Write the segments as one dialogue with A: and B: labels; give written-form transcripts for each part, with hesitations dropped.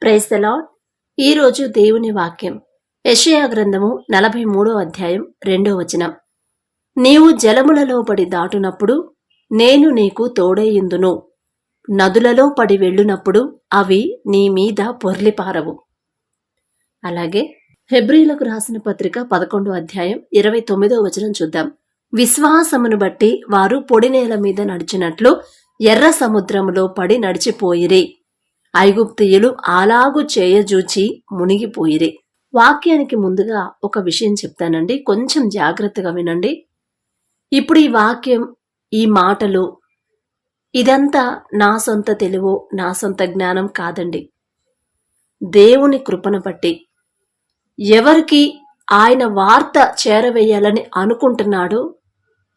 A: Praise the lord. ఈరోజు దేవుని వాక్యం యెషయా గ్రంథము 43వ అధ్యాయం 2వ వచనం. నీవు జలములలో పడి దాటునప్పుడు నేను నీకు తోడైయుందును, నదులలో పడి వెళ్ళునప్పుడు అవి నీ మీద పొర్లిపారవు. అలాగే హెబ్రీలకు రాసిన పత్రిక 11వ అధ్యాయం 29వ వచనం చూద్దాం. విశ్వాసమును బట్టి వారు పొడి నేల మీద నడిచినట్లు ఎర్ర సముద్రములో పడి నడిచిపోయిరి, ఐగుప్తీయులు అలాగు చేయజూచి మునిగిపోయిరి. వాక్యానికి ముందుగా ఒక విషయం చెప్తానండి, కొంచెం జాగ్రత్తగా వినండి. ఇప్పుడు ఈ వాక్యం, ఈ మాటలు ఇదంతా నా సొంత తెలివో నా సొంత జ్ఞానం కాదండి. దేవుని కృపను బట్టి ఎవరికి ఆయన వార్త చేరవేయాలని అనుకుంటున్నాడో,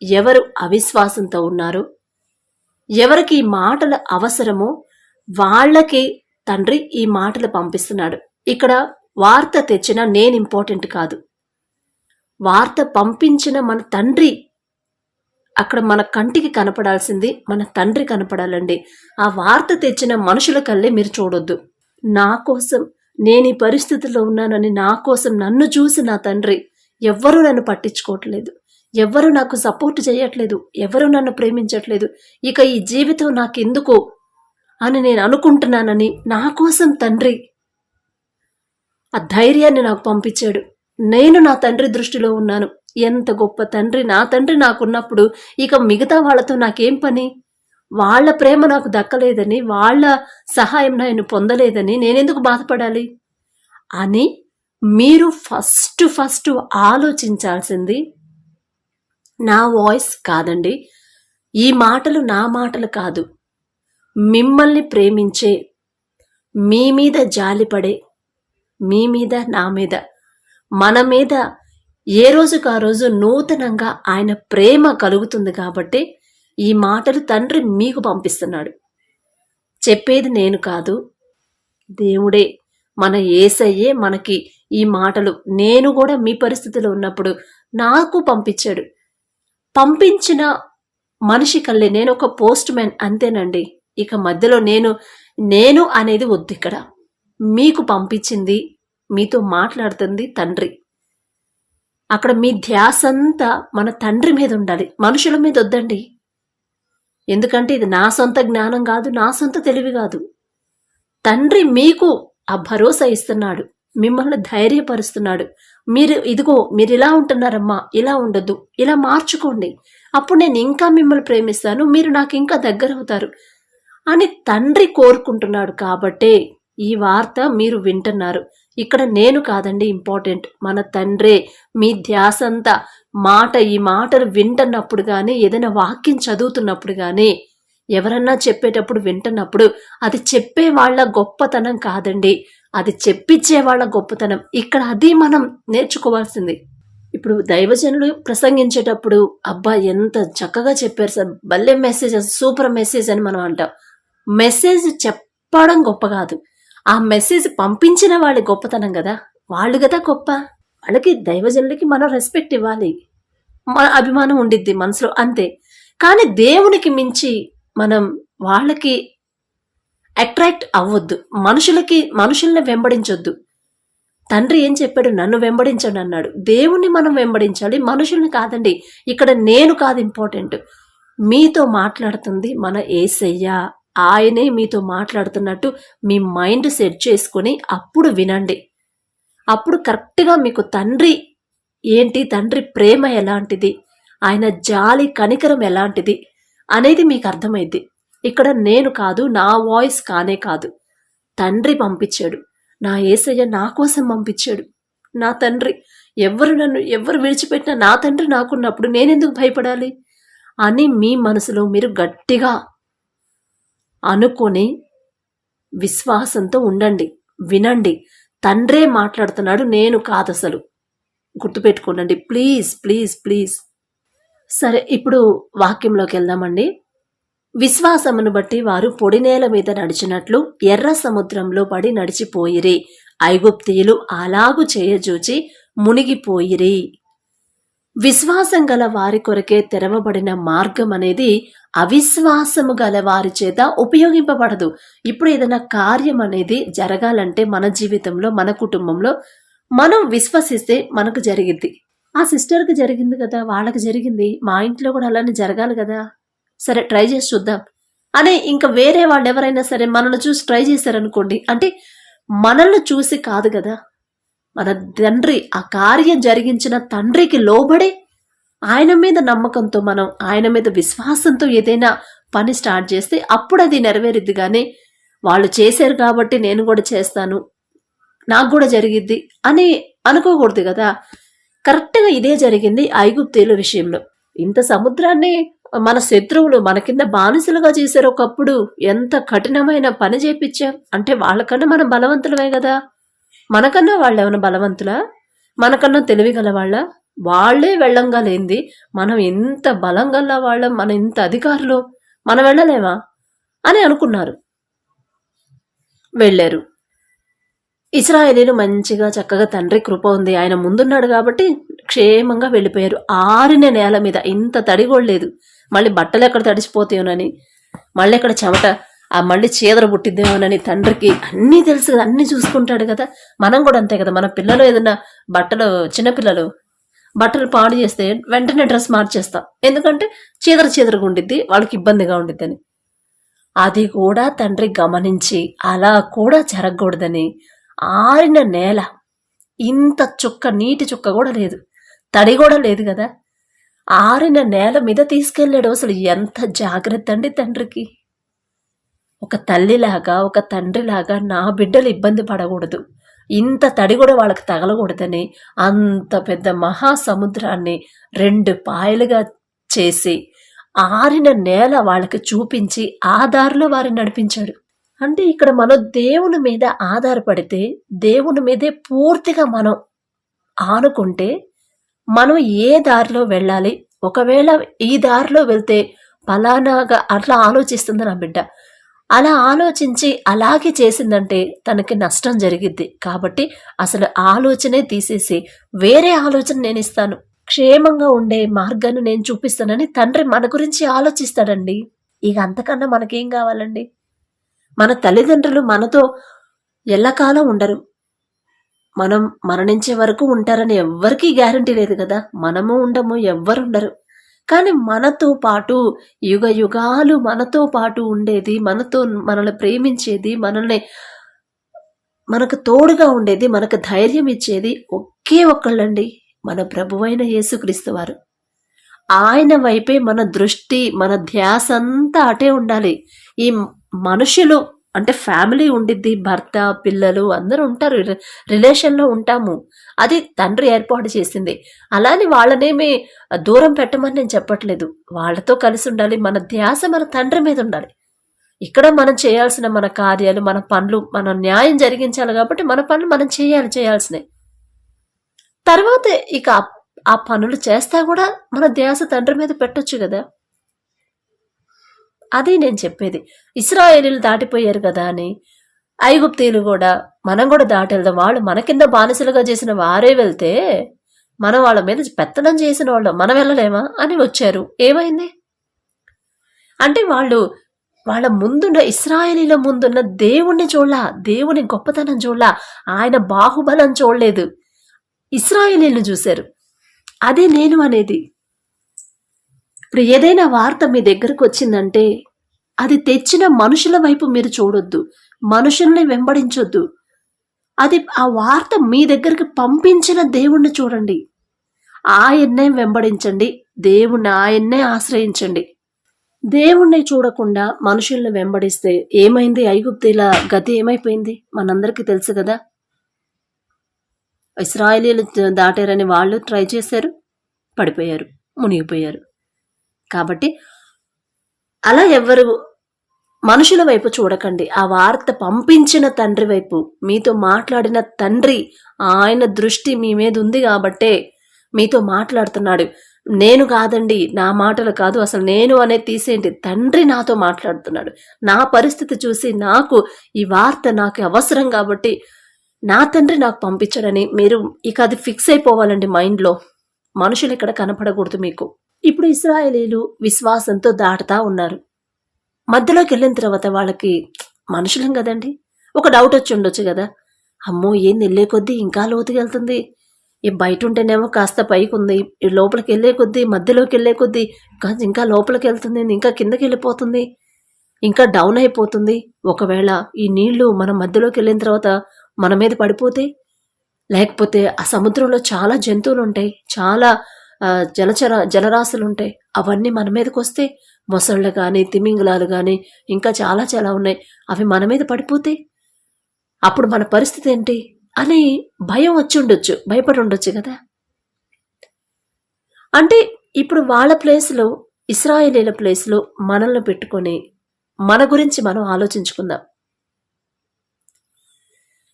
A: ఎవరు అవిశ్వాసంతో ఉన్నారో, ఎవరికి ఈ మాటల అవసరమో వాళ్ళకి తండ్రి ఈ మాటలు పంపిస్తున్నాడు. ఇక్కడ వార్త తెచ్చిన నేను ఇంపార్టెంట్ కాదు, వార్త పంపించిన మన తండ్రి, అక్కడ మన కంటికి కనపడాల్సింది మన తండ్రి కనపడాలండి. ఆ వార్త తెచ్చిన మనుషుల కల్లే మీరు చూడొద్దు. నా కోసం, నేను ఈ పరిస్థితిలో ఉన్నానని నా కోసం నన్ను చూసి నా తండ్రి, ఎవ్వరూ నన్ను పట్టించుకోవట్లేదు, ఎవ్వరూ నాకు సపోర్ట్ చేయట్లేదు, ఎవరు నన్ను ప్రేమించట్లేదు, ఇక ఈ జీవితం నాకెందుకు అని నేను అనుకుంటున్నానని నా కోసం తండ్రి ఆ ధైర్యాన్ని నాకు పంపించాడు. నేను నా తండ్రి దృష్టిలో ఉన్నాను. ఎంత గొప్ప తండ్రి నా తండ్రి నాకున్నప్పుడు ఇక మిగతా వాళ్ళతో నాకేం పని? వాళ్ళ ప్రేమ నాకు దక్కలేదని, వాళ్ళ సహాయం నేను పొందలేదని నేనెందుకు బాధపడాలి అని మీరు ఫస్ట్ ఆలోచించాల్సింది నా వాయిస్ కాదండి. ఈ మాటలు నా మాటలు కాదు. మిమ్మల్ని ప్రేమించే, మీ మీద జాలిపడే, మీ మీద, నా మీద, మన మీద ఏ రోజుకు ఆ రోజు నూతనంగా ఆయన ప్రేమ కలుగుతుంది కాబట్టి ఈ మాటలు తండ్రి మీకు పంపిస్తున్నాడు. చెప్పేది నేను కాదు, దేవుడే, మన యేసయ్యే మనకి ఈ మాటలు, నేను కూడా మీ పరిస్థితిలో ఉన్నప్పుడు నాకు పంపించాడు. పంపించిన మనిషి కల్లే నేను ఒక పోస్ట్ మ్యాన్, అంతేనండి. ఇక మధ్యలో నేను అనేది వద్దు. ఇక్కడ మీకు పంపించింది, మీతో మాట్లాడుతుంది తండ్రి. అక్కడ మీ ధ్యాసంతా మన తండ్రి మీద ఉండాలి, మనుషుల మీద వద్దండి. ఎందుకంటే ఇది నా సొంత జ్ఞానం కాదు, నా సొంత తెలివి కాదు. తండ్రి మీకు ఆ భరోసా ఇస్తున్నాడు, మిమ్మల్ని ధైర్యపరుస్తున్నాడు. మీరు ఇలా ఉంటున్నారమ్మా, ఇలా ఉండొద్దు, ఇలా మార్చుకోండి, అప్పుడు నేను ఇంకా మిమ్మల్ని ప్రేమిస్తాను, మీరు నాకు ఇంకా దగ్గర అవుతారు అని తండ్రి కోరుకుంటున్నాడు. కాబట్టే ఈ వార్త మీరు వింటున్నారు. ఇక్కడ నేను కాదండి ఇంపార్టెంట్, మన తండ్రే. మీ ధ్యాసంతా ఈ మాటలు వింటున్నప్పుడు కానీ, ఏదైనా వాక్యం చదువుతున్నప్పుడు కానీ, ఎవరన్నా చెప్పేటప్పుడు వింటున్నప్పుడు, అది చెప్పే వాళ్ళ గొప్పతనం కాదండి, అది చెప్పించే వాళ్ళ గొప్పతనం. ఇక్కడ అది మనం నేర్చుకోవాల్సింది. ఇప్పుడు దైవజనులు ప్రసంగించేటప్పుడు, అబ్బా ఎంత చక్కగా చెప్పారు సార్, భలే మెసేజ్, సూపర్ మెసేజ్ అని మనం అంటాం. మెసేజ్ చెప్పడం గొప్ప కాదు, ఆ మెసేజ్ పంపించిన వాళ్ళ గొప్పతనం కదా, వాళ్ళు కదా గొప్ప. వాళ్ళకి, దైవజనులకి మనం రెస్పెక్ట్ ఇవ్వాలి, మన అభిమానం ఉండిద్ది మనసులో, అంతే. కానీ దేవునికి మించి మనం వాళ్ళకి అట్రాక్ట్ అవ్వద్దు, మనుషుల్ని వెంబడించొద్దు. తండ్రి ఏం చెప్పాడు? నన్ను వెంబడించండి అన్నాడు. దేవుణ్ణి మనం వెంబడించాలి, మనుషుల్ని కాదండి. ఇక్కడ నేను కాదు ఇంపార్టెంట్, మీతో మాట్లాడుతుంది మన యేసయ్య. ఆయనే మీతో మాట్లాడుతున్నట్టు మీ మైండ్ సెట్ చేసుకుని అప్పుడు వినండి. అప్పుడు కరెక్ట్గా మీకు తండ్రి ఏంటి, తండ్రి ప్రేమ ఎలాంటిది, ఆయన జాలి కనికరం ఎలాంటిది అనేది మీకు అర్థమైద్ది. ఇక్కడ నేను కాదు, నా వాయిస్ కానే కాదు, తండ్రి పంపించాడు. నా యేసయ్య నా కోసం పంపించాడు. నా తండ్రి, ఎవరు విడిచిపెట్టినా నా తండ్రి నాకున్నప్పుడు నేనెందుకు భయపడాలి అని మీ మనసులో మీరు గట్టిగా అనుకొని విశ్వాసంతో ఉండండి, వినండి. తండ్రే మాట్లాడుతున్నాడు, నేను కాదు. అసలు గుర్తుపెట్టుకోండి ప్లీజ్ ప్లీజ్ ప్లీజ్. సరే, ఇప్పుడు వాక్యంలోకి వెళ్దామండి. విశ్వాసమును బట్టి వారు పొడి నేల మీద నడిచినట్లు ఎర్ర సముద్రంలో పడి నడిచిపోయిరి, ఐగుప్తీయులు అలాగు చేయజూచి మునిగిపోయిరి. విశ్వాసం గల వారి కొరకే తెరవబడిన మార్గం అనేది అవిశ్వాసము గల వారి చేత ఉపయోగింపబడదు. ఇప్పుడు ఏదైనా కార్యం అనేది జరగాలంటే మన జీవితంలో, మన కుటుంబంలో మనం విశ్వసిస్తే మనకు జరిగిద్ది. ఆ సిస్టర్కి జరిగింది కదా, వాళ్ళకి జరిగింది, మా ఇంట్లో కూడా అలానే జరగాలి కదా, సరే ట్రై చేసి చూద్దాం అని ఇంకా వేరే వాళ్ళు ఎవరైనా సరే మనల్ని చూసి ట్రై చేశారనుకోండి, అంటే మనల్ని చూసి కాదు కదా, మన తండ్రి, ఆ కార్యం జరిగించిన తండ్రికి లోబడి ఆయన మీద నమ్మకంతో, మనం ఆయన మీద విశ్వాసంతో ఏదైనా పని స్టార్ట్ చేస్తే అప్పుడు అది నెరవేరిద్ది. కానీ వాళ్ళు చేశారు కాబట్టి నేను కూడా చేస్తాను, నాకు కూడా జరిగిద్ది అని అనుకోకూడదు కదా. కరెక్ట్గా ఇదే జరిగింది ఐగుప్తీయుల విషయంలో. ఇంత సముద్రాన్ని మన శత్రువులు మన కింద బానిసలుగా చేశారు ఒకప్పుడు. ఎంత కఠినమైన పని చేపించాం అంటే వాళ్ళకన్నా మనం బలవంతులమే కదా. మనకన్నా వాళ్ళు ఏమైనా బలవంతులా? మనకన్నా తెలివి గల వాళ్ళ? వాళ్లే వెళ్ళంగా లేంది మనం ఎంత బలం గల వాళ్ళం, మన ఇంత అధికారులు, మనం వెళ్ళలేమా అని అనుకున్నారు. వెళ్ళారు. ఇశ్రాయేలీలు మంచిగా చక్కగా తండ్రి కృప ఉంది, ఆయన ముందున్నాడు కాబట్టి క్షేమంగా వెళ్ళిపోయారు. ఆరిన నేల మీద, ఇంత తడిగోడలేదు, మళ్ళీ బట్టలు ఎక్కడ తడిసిపోతాయోనని, మళ్ళీ ఎక్కడ చెమట మళ్ళీ చీదర పుట్టిద్దేమోనని తండ్రికి అన్నీ తెలుసు కదా, అన్నీ చూసుకుంటాడు కదా. మనం కూడా అంతే కదా, మన పిల్లలు ఏదన్నా బట్టలు, చిన్నపిల్లలు బట్టలు పాడు చేస్తే వెంటనే డ్రెస్ మార్చేస్తాం, ఎందుకంటే చీదరగా ఉండిద్ది, వాళ్ళకి ఇబ్బందిగా ఉండిద్దని. అది కూడా తండ్రి గమనించి అలా కూడా జరగకూడదని ఆరిన నేల, ఇంత చుక్క, నీటి చుక్క కూడా లేదు, తడి కూడా లేదు కదా, ఆరిన నేల మీద తీసుకెళ్ళాడు. అసలు ఎంత జాగ్రత్త అండి తండ్రికి. ఒక తల్లిలాగా, ఒక తండ్రిలాగా నా బిడ్డలు ఇబ్బంది పడకూడదు, ఇంత తడి కూడా వాళ్ళకి తగలకూడదని అంత పెద్ద మహాసముద్రాన్ని 2 పాయలుగా చేసి ఆరిన నేల వాళ్ళకి చూపించి ఆ దారిలో వారిని నడిపించాడు. అంటే ఇక్కడ మనం దేవుని మీద ఆధారపడితే, దేవుని మీదే పూర్తిగా మనం ఆనుకుంటే, మనం ఏ దారిలో వెళ్ళాలి, ఒకవేళ ఈ దారిలో వెళ్తే ఫలానాగా అట్లా ఆలోచిస్తుంది నా బిడ్డ, అలా ఆలోచించి అలాగే చేసిందంటే తనకి నష్టం జరిగిద్ది. కాబట్టి అసలు ఆలోచనే తీసేసి వేరే ఆలోచన నేను ఇస్తాను, క్షేమంగా ఉండే మార్గాన్ని నేను చూపిస్తానని తండ్రి మన గురించి ఆలోచిస్తాడండి. ఇక అంతకన్నా మనకేం కావాలండి? మన తల్లిదండ్రులు మనతో ఎల్లకాలం ఉండరు, మనం మరణించే వరకు ఉంటారని ఎవ్వరికీ గ్యారంటీ లేదు కదా. మనము ఉండము, ఎవ్వరుండరు. కానీ మనతో పాటు యుగ యుగాలు మనతో పాటు ఉండేది, మనతో మనల్ని ప్రేమించేది, మనకు తోడుగా ఉండేది, మనకు ధైర్యం ఇచ్చేది ఒకే ఒక్కళ్ళండి, మన ప్రభువైన యేసుక్రీస్తు వారు. ఆయన వైపే మన దృష్టి, మన ధ్యాస అంతా అటే ఉండాలి. ఈ మనుషులు అంటే ఫ్యామిలీ ఉండిద్ది, భర్త, పిల్లలు అందరూ ఉంటారు, రిలేషన్లో ఉంటాము, అది తండ్రి ఏర్పాటు చేసింది. అలానే వాళ్ళనేమి దూరం పెట్టమని నేను చెప్పట్లేదు, వాళ్ళతో కలిసి ఉండాలి. మన ధ్యాస మన తండ్రి మీద ఉండాలి. ఇక్కడ మనం చేయాల్సిన మన కార్యాలు, మన పనులు, మనం న్యాయం జరిగించాలి కాబట్టి మన పనులు మనం చేయాల్సినవి. తర్వాత ఇక ఆ పనులు చేస్తా కూడా మన ధ్యాస తండ్రి మీద పెట్టొచ్చు కదా. అది నేను చెప్పేది. ఇశ్రాయేలీలు దాటిపోయారు కదా అని ఐగుప్తీయులు కూడా, మనం కూడా దాటెళ్దాం, వాళ్ళు మన కింద బానిసలుగా చేసిన వారే వెళ్తే మనం వాళ్ళ మీద పెత్తనం చేసిన వాళ్ళు మనం వెళ్ళలేమా అని వచ్చారు. ఏమైంది అంటే వాళ్ళ ముందున్న, ఇశ్రాయేలీల ముందున్న దేవుణ్ణి చూడలా, దేవుని గొప్పతనం చూడలా, ఆయన బాహుబలం చూడలేదు, ఇశ్రాయేలీలు చూశారు. అదే నేను అనేది. ఇప్పుడు ఏదైనా వార్త మీ దగ్గరకు వచ్చిందంటే అది తెచ్చిన మనుషుల వైపు మీరు చూడొద్దు, మనుషుల్ని వెంబడించొద్దు. అది ఆ వార్త మీ దగ్గరికి పంపించిన దేవుణ్ణి చూడండి, ఆయన్నే వెంబడించండి, ఆయన్నే ఆశ్రయించండి. దేవుణ్ణి చూడకుండా మనుషుల్ని వెంబడిస్తే ఏమైంది? ఐగుప్తీల గతి ఏమైపోయింది మనందరికీ తెలుసు కదా. ఇశ్రాయేలీలు దాటారని వాళ్ళు ట్రై చేశారు, పడిపోయారు, మునిగిపోయారు. కాబట్టి అలా ఎవ్వరు మనుషుల వైపు చూడకండి, ఆ వార్త పంపించిన తండ్రి వైపు, మీతో మాట్లాడిన తండ్రి, ఆయన దృష్టి మీ మీద ఉంది కాబట్టే మీతో మాట్లాడుతున్నాడు. నేను కాదండి, నా మాటలు కాదు, అసలు నేను అనేది తీసేయండి, తండ్రి నాతో మాట్లాడుతున్నాడు. నా పరిస్థితి చూసి నాకు ఈ వార్త నాకు అవసరం కాబట్టి నా తండ్రి నాకు పంపించాడని మీరు ఇక అది ఫిక్స్ అయిపోవాలండి మైండ్లో. మనుషులు ఇక్కడ కనపడకూడదు మీకు. ఇప్పుడు ఇశ్రాయేలీలు విశ్వాసంతో దాటుతా ఉన్నారు. మధ్యలోకి వెళ్ళిన తర్వాత వాళ్ళకి మనుషులం కదండి, ఒక డౌట్ వచ్చి ఉండొచ్చు కదా, అమ్మో ఏం వెళ్ళే కొద్దీ ఇంకా లోతుకి వెళ్తుంది, ఈ బయట ఉంటేనేమో కాస్త పైకి ఉంది, ఈ లోపలికి వెళ్ళే కొద్దీ మధ్యలోకి వెళ్ళే కొద్దీ ఇంకా లోపలికి వెళ్తుంది, ఇంకా కిందకి వెళ్ళిపోతుంది, ఇంకా డౌన్ అయిపోతుంది. ఒకవేళ ఈ నీళ్లు మనం మధ్యలోకి వెళ్ళిన తర్వాత మన మీద పడిపోతే, లేకపోతే ఆ సముద్రంలో చాలా జంతువులు ఉంటాయి, చాలా జలరాశులు ఉంటాయి, అవన్నీ మన మీదకి వస్తే, మొసళ్ళు కానీ తిమింగలాలు కానీ ఇంకా చాలా చాలా ఉన్నాయి, అవి మన మీద పడిపోతే అప్పుడు మన పరిస్థితి ఏంటి అని భయం వచ్చి ఉండొచ్చు, భయపడి ఉండొచ్చు కదా. అంటే ఇప్పుడు వాళ్ళ ప్లేస్లో, ఇశ్రాయేలీల ప్లేస్లో మనల్ని పెట్టుకొని మన గురించి మనం ఆలోచించుకుందాం.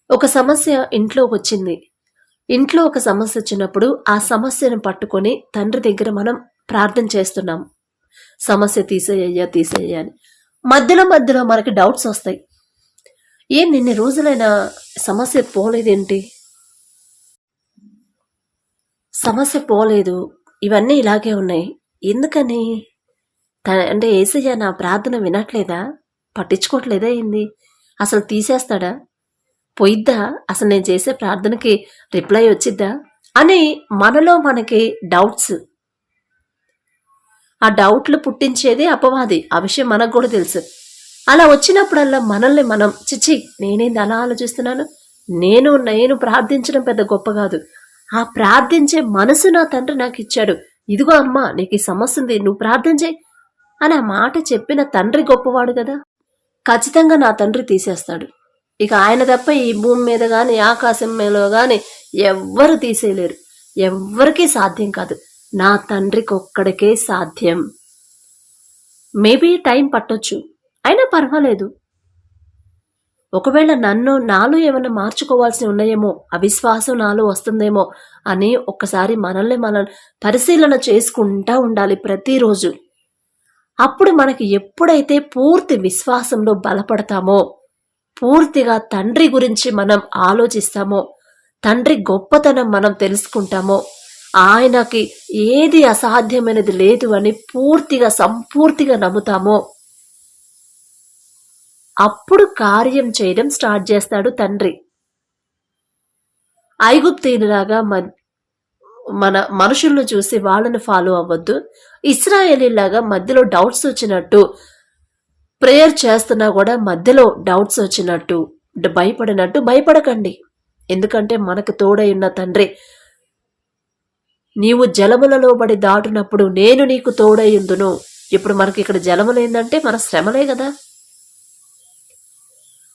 A: ఒక సమస్య ఇంట్లోకి వచ్చింది, ఇంట్లో ఒక సమస్య వచ్చినప్పుడు ఆ సమస్యను పట్టుకొని తండ్రి దగ్గర మనం ప్రార్థన చేస్తున్నాం, సమస్య తీసేయ్యా తీసేయ్యా అని. మధ్యలో మధ్యలో మనకి డౌట్స్ వస్తాయి, ఏం నిన్న రోజులైనా సమస్య పోలేదేంటి, సమస్య పోలేదు, ఇవన్నీ ఇలాగే ఉన్నాయి, ఎందుకని? అంటే యేసయ్య నా ప్రార్థన వినట్లేదా, పట్టించుకోవట్లేదా ఏంది, అసలు తీసేస్తాడా, పోయిద్దా, అసలు నేను చేసే ప్రార్థనకి రిప్లై వచ్చిద్దా అని మనలో మనకి డౌట్స్. ఆ డౌట్లు పుట్టించేది అపవాది, ఆ విషయం మనకు కూడా తెలుసు. అలా వచ్చినప్పుడల్లా మనల్ని మనం చిచ్చి నేనేంది అలా ఆలోచిస్తున్నాను, నేను ప్రార్థించడం పెద్ద గొప్ప కాదు, ఆ ప్రార్థించే మనసు నా తండ్రి నాకు ఇచ్చాడు, ఇదిగో అమ్మా నీకు ఈ సమస్య ఉంది నువ్వు ప్రార్థించే అని ఆ మాట చెప్పిన తండ్రి గొప్పవాడు కదా. ఖచ్చితంగా నా తండ్రి తీసేస్తాడు, ఇక ఆయన తప్ప ఈ భూమి మీద కానీ ఆకాశం మీద కానీ ఎవ్వరు తీసేయలేరు, ఎవ్వరికీ సాధ్యం కాదు, నా తండ్రికి ఒక్కడికే సాధ్యం. మేబీ టైం పట్టొచ్చు, అయినా పర్వాలేదు. ఒకవేళ నాలో ఏమైనా మార్చుకోవాల్సి ఉన్నాయేమో, అవిశ్వాసం నాలో వస్తుందేమో అని ఒక్కసారి మనల్ని మనం పరిశీలన చేసుకుంటా ఉండాలి ప్రతిరోజు. అప్పుడు మనకి ఎప్పుడైతే పూర్తి విశ్వాసంలో బలపడతామో, పూర్తిగా తండ్రి గురించి మనం ఆలోచిస్తామో, తండ్రి గొప్పతనం మనం తెలుసుకుంటామో, ఆయనకి ఏది అసాధ్యమైనది లేదు అని పూర్తిగా సంపూర్తిగా నమ్ముతామో, అప్పుడు కార్యం చేయడం స్టార్ట్ చేస్తాడు తండ్రి. ఐగుప్తీయులాగా మన మనుషులను చూసి వాళ్ళని ఫాలో అవ్వద్దు, ఇశ్రాయేలీలాగా మధ్యలో డౌట్స్ వచ్చినట్టు ప్రేయర్ చేస్తున్నా కూడా మధ్యలో డౌట్స్ వచ్చినట్టు భయపడకండి. ఎందుకంటే మనకు తోడై ఉన్న తండ్రి, నీవు జలములలో బడి దాటునప్పుడు నేను నీకు తోడయ్యుందును. ఇప్పుడు మనకి ఇక్కడ జలములు ఏందంటే మన శ్రమలే కదా.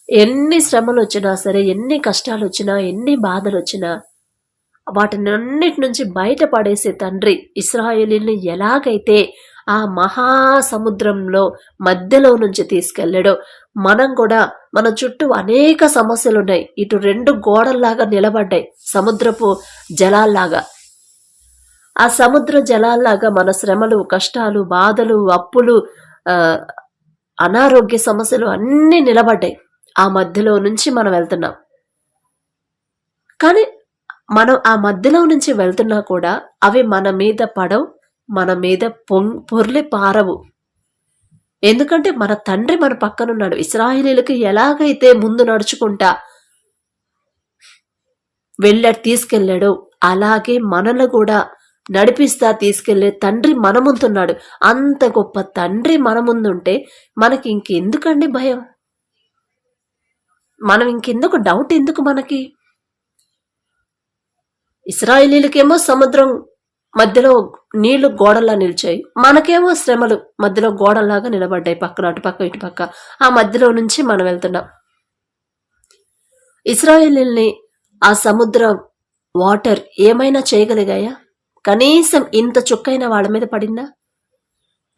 A: ఎన్ని శ్రమలు వచ్చినా సరే, ఎన్ని కష్టాలు వచ్చినా, ఎన్ని బాధలు వచ్చినా వాటినన్నిటి నుంచి బయటపడేసే తండ్రి ఇశ్రాయేలీని ఎలాగైతే ఆ మహాసముద్రంలో మధ్యలో నుంచి తీసుకెళ్లాడో, మనం కూడా మన చుట్టూ అనేక సమస్యలున్నాయి, ఇటు రెండు గోడల్లాగా నిలబడ్డాయి సముద్రపు జలాల్లాగా. ఆ సముద్ర జలాల్లాగా మన శ్రమలు, కష్టాలు, బాధలు, అప్పులు, అనారోగ్య సమస్యలు అన్నీ నిలబడ్డాయి. ఆ మధ్యలో నుంచి మనం వెళ్తున్నాం. కానీ మనం ఆ మధ్యలో నుంచి వెళ్తున్నా కూడా అవి మన మీద పడవు, మన మీద పొర్లి పారవు. ఎందుకంటే మన తండ్రి మన పక్కనున్నాడు. ఇశ్రాయేలీలకు ఎలాగైతే ముందు నడుచుకుంటా తీసుకెళ్ళాడో అలాగే మనల్ని కూడా నడిపిస్తా తీసుకెళ్లే తండ్రి మన ముందున్నాడు. అంత గొప్ప తండ్రి మన ముందుంటే మనకి ఇంకెందుకండి భయం, మనం ఇంకెందుకు డౌట్ ఎందుకు మనకి? ఇశ్రాయేలీలకేమో సముద్రం మధ్యలో నీళ్లు గోడల్లా నిలిచాయి, మనకేమో శ్రమలు మధ్యలో గోడల్లాగా నిలబడ్డాయి, పక్కన అటుపక్క ఇటుపక్క. ఆ మధ్యలో నుంచి మనం వెళ్తున్నాం. ఇశ్రాయేలీల్ని ఆ సముద్ర వాటర్ ఏమైనా చేయగలిగాయా? కనీసం ఇంత చుక్కైన వాళ్ళ మీద పడిందా?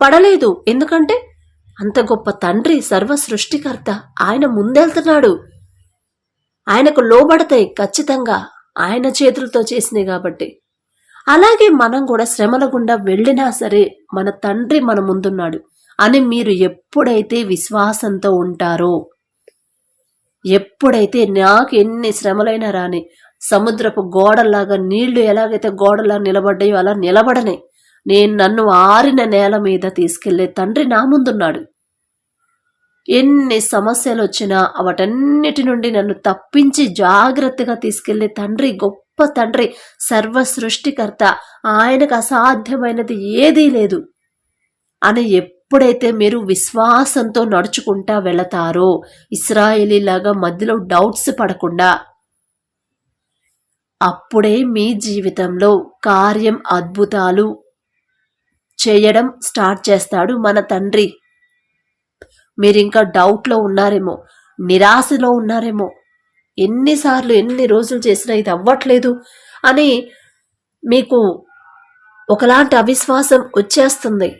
A: పడలేదు. ఎందుకంటే అంత గొప్ప తండ్రి, సర్వ సృష్టికర్త, ఆయన ముందెళ్తున్నాడు. ఆయనకు లోబడతాయి ఖచ్చితంగా, ఆయన చేతులతో చేసినాయి కాబట్టి. అలాగే మనం కూడా శ్రమల గుండా వెళ్ళినా సరే మన తండ్రి మన ముందున్నాడు అని మీరు ఎప్పుడైతే విశ్వాసంతో ఉంటారో, ఎప్పుడైతే నాకు ఎన్ని శ్రమలైనా రాని, సముద్రపు గోడల్లాగా నీళ్లు ఎలాగైతే గోడలా నిలబడ్డాయో అలా నిలబడనే, నన్ను ఆరిన నేల మీద తీసుకెళ్లే తండ్రి నా ముందున్నాడు. ఎన్ని సమస్యలు వచ్చినా వాటన్నిటి నుండి నన్ను తప్పించి జాగ్రత్తగా తీసుకెళ్లే తండ్రి, గొప్ప తండ్రి, సర్వ సృష్టికర్త. ఆయనకు అసాధ్యమైనది ఏదీ లేదు అని ఎప్పుడైతే మీరు విశ్వాసంతో నడుచుకుంటా వెళతారో, ఇశ్రాయేలీలాగా మధ్యలో డౌట్స్ పడకుండా, అప్పుడే మీ జీవితంలో కార్యం, అద్భుతాలు చేయడం స్టార్ట్ చేస్తాడు మన తండ్రి. మీరింకా డౌట్లో ఉన్నారేమో, నిరాశలో ఉన్నారేమో, ఎన్నిసార్లు ఎన్ని రోజులు చేసినా ఇది అవ్వట్లేదు అని మీకు ఒకలాంటి అవిశ్వాసం వచ్చేస్తుంది.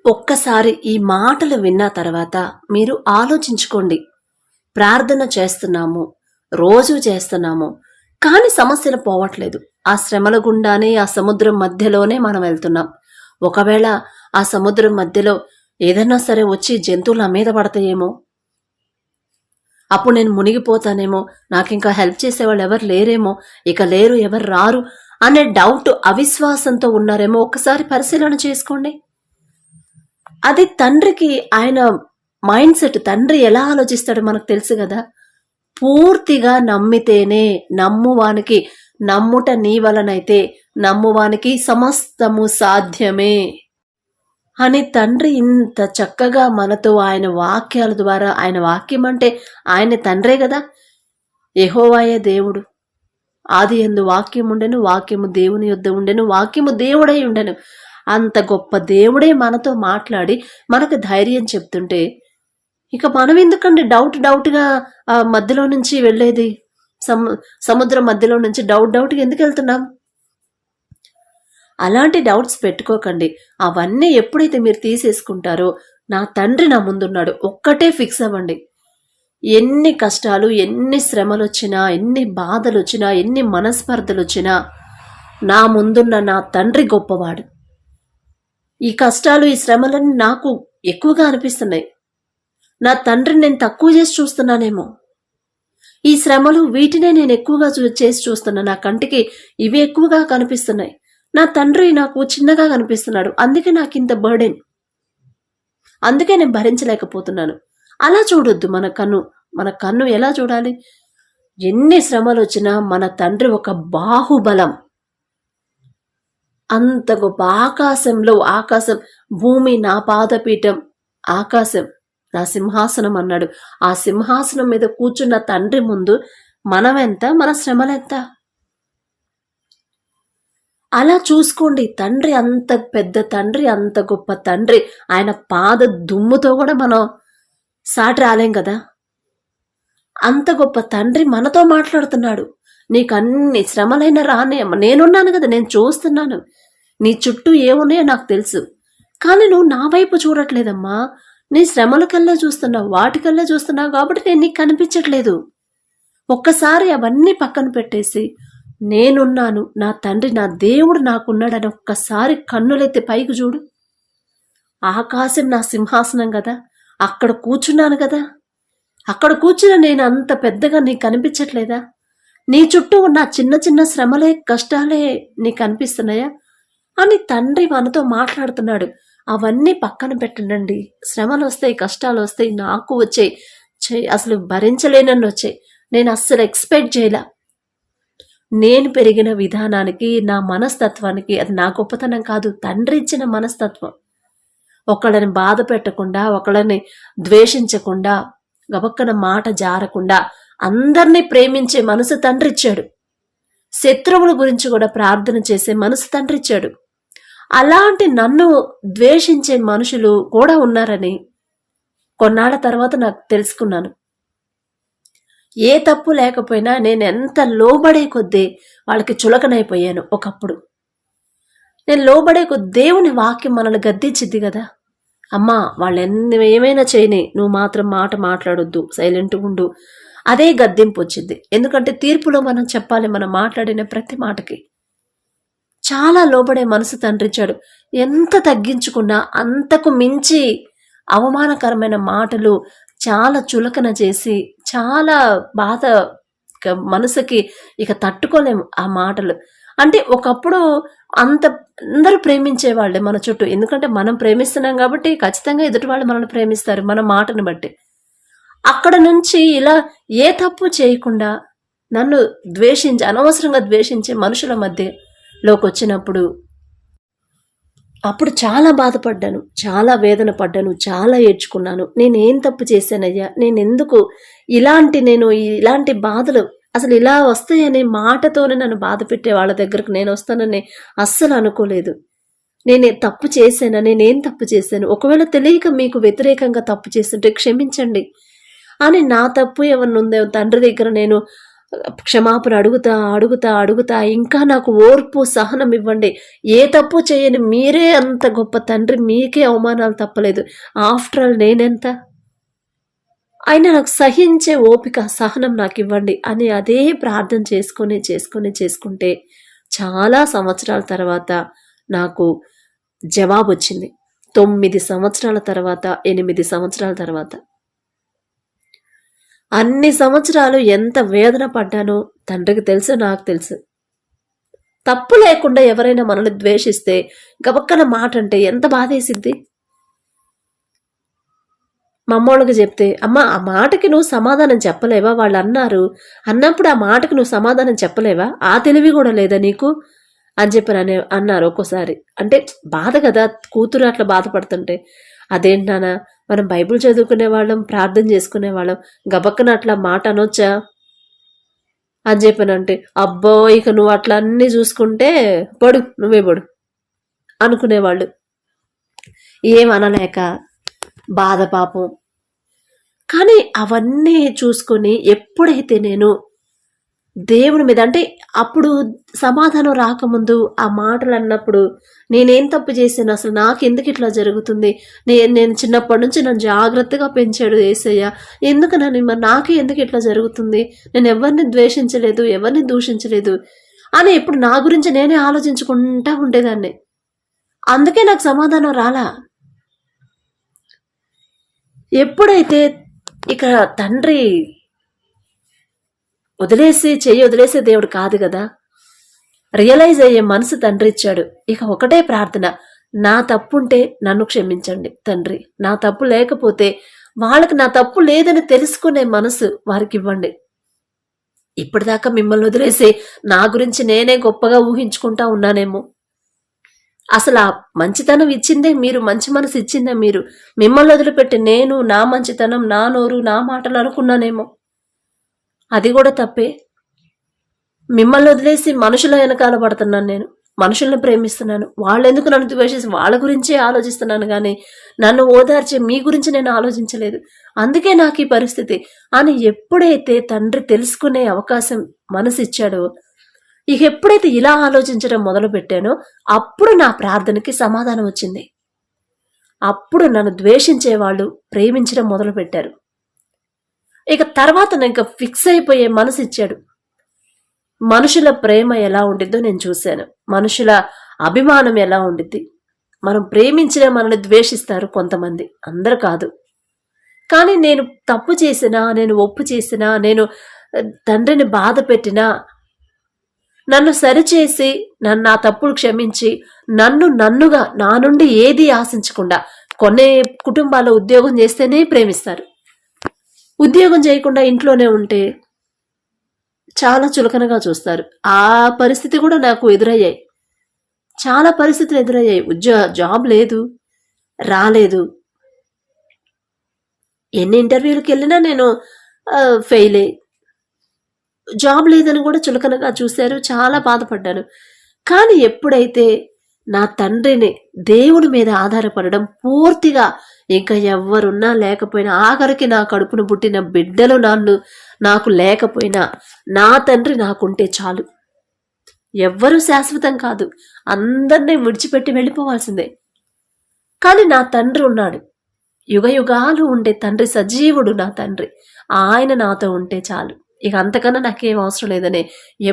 A: ఒక్కసారి ఈ మాటలు విన్న తర్వాత మీరు ఆలోచించుకోండి. ప్రార్థన చేస్తున్నాము, రోజు చేస్తున్నాము, కానీ సమస్యలు పోవట్లేదు. ఆ శ్రమల గుండానే, ఆ సముద్రం మధ్యలోనే మనం వెళ్తున్నాం. ఒకవేళ ఆ సముద్రం మధ్యలో ఏదన్నా సరే వచ్చి జంతువులు నా మీద పడతాయేమో, అప్పుడు నేను మునిగిపోతానేమో, నాకింకా హెల్ప్ చేసేవాళ్ళు ఎవరు లేరేమో, ఇక లేరు, ఎవరు రారు అనే డౌట్, అవిశ్వాసంతో ఉన్నారేమో. ఒకసారి పరిశీలన చేసుకోండి. అది తండ్రికి ఆయన మైండ్ సెట్. తండ్రి ఎలా ఆలోచిస్తాడో మనకు తెలుసు కదా. పూర్తిగా నమ్మితేనే, నమ్మువానికి, నమ్ముట నీ వలనైతే నమ్మువానికి సమస్తము సాధ్యమే అని తండ్రి ఇంత చక్కగా మనతో ఆయన వాక్యాల ద్వారా, ఆయన వాక్యం అంటే ఆయన తండ్రే కదా. యెహోవాయే దేవుడు. ఆది యందు వాక్యం ఉండెను, వాక్యము దేవుని యొద్ద ఉండెను, వాక్యము దేవుడై ఉండెను. అంత గొప్ప దేవుడే మనతో మాట్లాడి మనకు ధైర్యం చెప్తుంటే ఇక మనం ఎందుకండి డౌట్గా మధ్యలో నుంచి వెళ్ళేది? సముద్రం మధ్యలో నుంచి డౌట్గా ఎందుకు వెళ్తున్నాం? అలాంటి డౌట్స్ పెట్టుకోకండి. అవన్నీ ఎప్పుడైతే మీరు తీసేసుకుంటారో, నా తండ్రి నా ముందున్నాడు, ఒక్కటే ఫిక్స్ అవ్వండి. ఎన్ని కష్టాలు, ఎన్ని శ్రమలు వచ్చినా, ఎన్ని బాధలు వచ్చినా, ఎన్ని మనస్పర్ధలు వచ్చినా, నా ముందున్న నా తండ్రి గొప్పవాడు. ఈ కష్టాలు, ఈ శ్రమలన్నీ నాకు ఎక్కువగా అనిపిస్తున్నాయి. నా తండ్రిని నేను తక్కువ చేసి చూస్తున్నానేమో. ఈ శ్రమలు వీటినే నేను ఎక్కువగా చేసి చూస్తున్నా. నా కంటికి ఇవి ఎక్కువగా కనిపిస్తున్నాయి. నా తండ్రి నాకు చిన్నగా కనిపిస్తున్నాడు. అందుకే నాకు ఇంత బర్డెన్. అందుకే నేను భరించలేకపోతున్నాను. అలా చూడొద్దు. మన కన్ను ఎలా చూడాలి? ఎన్ని శ్రమలు వచ్చినా మన తండ్రి ఒక బాహుబలం. అంత గొప్ప ఆకాశం, భూమి నా పాదపీఠం, ఆకాశం నా సింహాసనం అన్నాడు. ఆ సింహాసనం మీద కూర్చున్న తండ్రి ముందు మనమెంత, మన శ్రమలెంత? అలా చూసుకోండి. తండ్రి అంత పెద్ద తండ్రి, అంత గొప్ప తండ్రి. ఆయన పాద దుమ్ముతో కూడా మనం సాటి రాలేం కదా. అంత గొప్ప తండ్రి మనతో మాట్లాడుతున్నాడు. నీకు అన్ని శ్రమలైనా రానే, నేనున్నాను కదా, నేను చూస్తున్నాను. నీ చుట్టూ ఏమున్నాయో నాకు తెలుసు. కానీ నువ్వు నా వైపు చూడట్లేదమ్మా. నీ శ్రమలకల్లా చూస్తున్నావు, వాటికల్లా చూస్తున్నావు కాబట్టి నేను నీకు కనిపించట్లేదు. ఒక్కసారి అవన్నీ పక్కన పెట్టేసి నేనున్నాను, నా తండ్రి, నా దేవుడు నాకున్నాడని ఒక్కసారి కన్నులెత్తి పైకి చూడు. ఆకాశం నా సింహాసనం కదా, అక్కడ కూర్చున్నాను కదా. అక్కడ కూర్చున్న నేను అంత పెద్దగా నీకు కనిపించట్లేదా? నీ చుట్టూ ఉన్న చిన్న చిన్న శ్రమలే, కష్టాలే నీకు కనిపిస్తున్నాయా అని తండ్రి మనతో మాట్లాడుతున్నాడు. అవన్నీ పక్కన పెట్టండి. శ్రమలు వస్తాయి, కష్టాలు వస్తాయి, నాకు వచ్చాయి, అసలు భరించలేనన్ను వచ్చాయి. నేను అస్సలు ఎక్స్పెక్ట్ చేయలే. నేను పెరిగిన విధానానికి, నా మనస్తత్వానికి అది నా గొప్పతనం కాదు, తండ్రి ఇచ్చిన మనస్తత్వం. ఒకళ్ళని బాధ పెట్టకుండా, ఒకళ్ళని ద్వేషించకుండా, గబక్కన మాట జారకుండా అందరినీ ప్రేమించే మనసు తండ్రి ఇచ్చాడు. శత్రువుల గురించి కూడా ప్రార్థన చేసే మనసు తండ్రి ఇచ్చాడు. అలాంటి నన్ను ద్వేషించే మనుషులు కూడా ఉన్నారని కొన్నాళ్ళ తర్వాత నాకు తెలుసుకున్నాను. ఏ తప్పు లేకపోయినా నేను ఎంత లోబడే కొద్దీ వాళ్ళకి చులకనైపోయాను. ఒకప్పుడు నేను లోబడే కొద్దీ దేవుని వాక్యం మనల్ని గద్దించిద్ది కదా. అమ్మా, వాళ్ళు ఏమైనా చేయని, నువ్వు మాత్రం మాట మాట్లాడొద్దు, సైలెంట్గా ఉండు. అదే గద్దింపు వచ్చింది. ఎందుకంటే తీర్పులో మనం చెప్పాలి, మనం మాట్లాడిన ప్రతి మాటకి. చాలా లోబడే మనసు తండ్రిచ్చాడు. ఎంత తగ్గించుకున్నా అంతకు మించి అవమానకరమైన మాటలు చాలా చులకన చేసి, చాలా బాధ మనసుకి ఇక తట్టుకోలేము ఆ మాటలు. అంటే ఒకప్పుడు అంత అందరూ ప్రేమించేవాళ్ళే మన చుట్టూ. ఎందుకంటే మనం ప్రేమిస్తున్నాం కాబట్టి ఖచ్చితంగా ఎదుటి వాళ్ళు మనల్ని ప్రేమిస్తారు మన మాటను బట్టి. అక్కడ నుంచి ఇలా ఏ తప్పు చేయకుండా నన్ను అనవసరంగా ద్వేషించే మనుషుల మధ్యలోకొచ్చినప్పుడు అప్పుడు చాలా బాధపడ్డాను, చాలా వేదన పడ్డాను, చాలా ఏడ్చుకున్నాను. నేనేం తప్పు చేశానయ్యా, నేను ఇలాంటి బాధలు అసలు ఇలా వస్తాయనే మాటతోనే నన్ను బాధ పెట్టే వాళ్ళ దగ్గరకు నేను వస్తానని అస్సలు అనుకోలేదు. నేనేం తప్పు చేశాను, ఒకవేళ తెలియక మీకు వ్యతిరేకంగా తప్పు చేస్తుంటే క్షమించండి అని నా తప్పు ఏమన్నా ఉందో తండ్రి దగ్గర నేను క్షమాపణ అడుగుతా ఇంకా నాకు ఓర్పు సహనం ఇవ్వండి. ఏ తప్పు చేయని మీరే అంత గొప్ప తండ్రి, మీకే అవమానాలు తప్పలేదు, ఆఫ్టర్ ఆల్ నేనెంత, అయినా నాకు సహించే ఓపిక సహనం నాకు ఇవ్వండి అని అదే ప్రార్థన చేసుకుంటే చాలా సంవత్సరాల తర్వాత నాకు జవాబు వచ్చింది. 9 సంవత్సరాల తర్వాత, 8 సంవత్సరాల తర్వాత. అన్ని సంవత్సరాలు ఎంత వేదన పడ్డానో తండ్రికి తెలుసు, నాకు తెలుసు. తప్పు లేకుండా ఎవరైనా మనల్ని ద్వేషిస్తే గబక్కన మాట అంటే ఎంత బాధేసిద్ది. మా అమ్మోళ్ళకి చెప్తే, అమ్మ ఆ మాటకి నువ్వు సమాధానం చెప్పలేవా, వాళ్ళు అన్నప్పుడు ఆ మాటకి నువ్వు సమాధానం చెప్పలేవా, ఆ తెలివి కూడా లేదా నీకు అని చెప్పి అన్నారు ఒక్కోసారి. అంటే బాధ కదా, కూతురు అట్లా బాధపడుతుంటే. అదేంటి నాన్న, మనం బైబిల్ చదువుకునే వాళ్ళం, ప్రార్థన చేసుకునే వాళ్ళం, గబక్కన అట్లా మాట అనొచ్చా అని చెప్పానంటే, అబ్బో ఇక నువ్వు అట్లా అన్నీ చూసుకుంటే నువ్వే పడు అనుకునేవాళ్ళు. ఏమనలేక బాధ పాపం. కానీ అవన్నీ చూసుకొని ఎప్పుడైతే నేను దేవుని మీద, అంటే అప్పుడు సమాధానం రాకముందు ఆ మాటలు అన్నప్పుడు నేనేం తప్పు చేశాను, అసలు నాకెందుకు ఇట్లా జరుగుతుంది, నేను చిన్నప్పటి నుంచి నన్ను జాగ్రత్తగా పెంచాడు యేసయ్య, నాకే ఎందుకు ఇట్లా జరుగుతుంది, నేను ఎవరిని ద్వేషించలేదు, ఎవరిని దూషించలేదు అని ఎప్పుడు నా గురించి నేనే ఆలోచించుకుంటా ఉండేదాన్ని. అందుకే నాకు సమాధానం రాలా. ఎప్పుడైతే ఇక తండ్రి చెయ్యి వదిలేసే దేవుడు కాదు కదా, రియలైజ్ అయ్యే మనసు తండ్రి ఇచ్చాడు. ఇక ఒకటే ప్రార్థన, నా తప్పుంటే నన్ను క్షమించండి తండ్రి, నా తప్పు లేకపోతే వాళ్ళకి నా తప్పు లేదని తెలుసుకునే మనసు వారికి ఇవ్వండి. ఇప్పటిదాకా మిమ్మల్ని వదిలేసి నా గురించి నేనే గొప్పగా ఊహించుకుంటా ఉన్నానేమో, అసలు ఆ మంచితనం ఇచ్చిందే మీరు, మంచి మనసు ఇచ్చిందే మీరు, మిమ్మల్ని వదిలిపెట్టి నేను నా మంచితనం, నా నోరు, నా మాటలు అనుకున్నానేమో, అది కూడా తప్పే. మిమ్మల్ని వదిలేసి మనుషుల వెనకాల పడుతున్నాను, నేను మనుషుల్ని ప్రేమిస్తున్నాను, వాళ్ళెందుకు నన్ను ద్వేషించి వాళ్ళ గురించే ఆలోచిస్తున్నాను కానీ నన్ను ఓదార్చే మీ గురించి నేను ఆలోచించలేదు, అందుకే నాకు ఈ పరిస్థితి అని ఎప్పుడైతే తండ్రి తెలుసుకునే అవకాశం మనసు ఇచ్చాడో, ఇక ఎప్పుడైతే ఇలా ఆలోచించడం మొదలు పెట్టానో అప్పుడు నా ప్రార్థనకి సమాధానం వచ్చింది. అప్పుడు నన్ను ద్వేషించే వాళ్ళు ప్రేమించడం మొదలు పెట్టారు. ఇక తర్వాత నాకు ఫిక్స్ అయిపోయే మనసు ఇచ్చాడు. మనుషుల ప్రేమ ఎలా ఉండిద్దో నేను చూశాను, మనుషుల అభిమానం ఎలా ఉండిద్ది. మనం ప్రేమించిన మనల్ని ద్వేషిస్తారు కొంతమంది, అందరు కాదు. కానీ నేను తప్పు చేసినా, నేను ఒప్పు చేసినా, నేను తండ్రిని బాధ పెట్టినా, నన్ను సరిచేసి నా తప్పులు క్షమించి నన్నుగా నా నుండి ఏది ఆశించకుండా, కొన్ని కుటుంబాల్లో ఉద్యోగం చేస్తేనే ప్రేమిస్తారు, ఉద్యోగం చేయకుండా ఇంట్లోనే ఉంటే చాలా చులకనగా చూస్తారు. ఆ పరిస్థితి కూడా నాకు ఎదురయ్యాయి, చాలా పరిస్థితులు ఎదురయ్యాయి. జాబ్ లేదు, రాలేదు, ఎన్ని ఇంటర్వ్యూలకు వెళ్ళినా నేను ఫెయిల్ జాబ్ లేదని కూడా చులకనగా చూశారు, చాలా బాధపడ్డాను. కానీ ఎప్పుడైతే నా తండ్రిని, దేవుడి మీద ఆధారపడడం పూర్తిగా, ఇంకా ఎవరున్నా లేకపోయినా, ఆఖరికి నా కడుపును పుట్టిన బిడ్డలు నాకు లేకపోయినా నా తండ్రి నాకుంటే చాలు. ఎవ్వరూ శాశ్వతం కాదు, అందరినీ విడిచిపెట్టి వెళ్ళిపోవాల్సిందే. కానీ నా తండ్రి ఉన్నాడు, యుగయుగాలు ఉండే తండ్రి, సజీవుడు నా తండ్రి, ఆయన నాతో ఉంటే చాలు, ఇక అంతకన్నా నాకేం అవసరం లేదని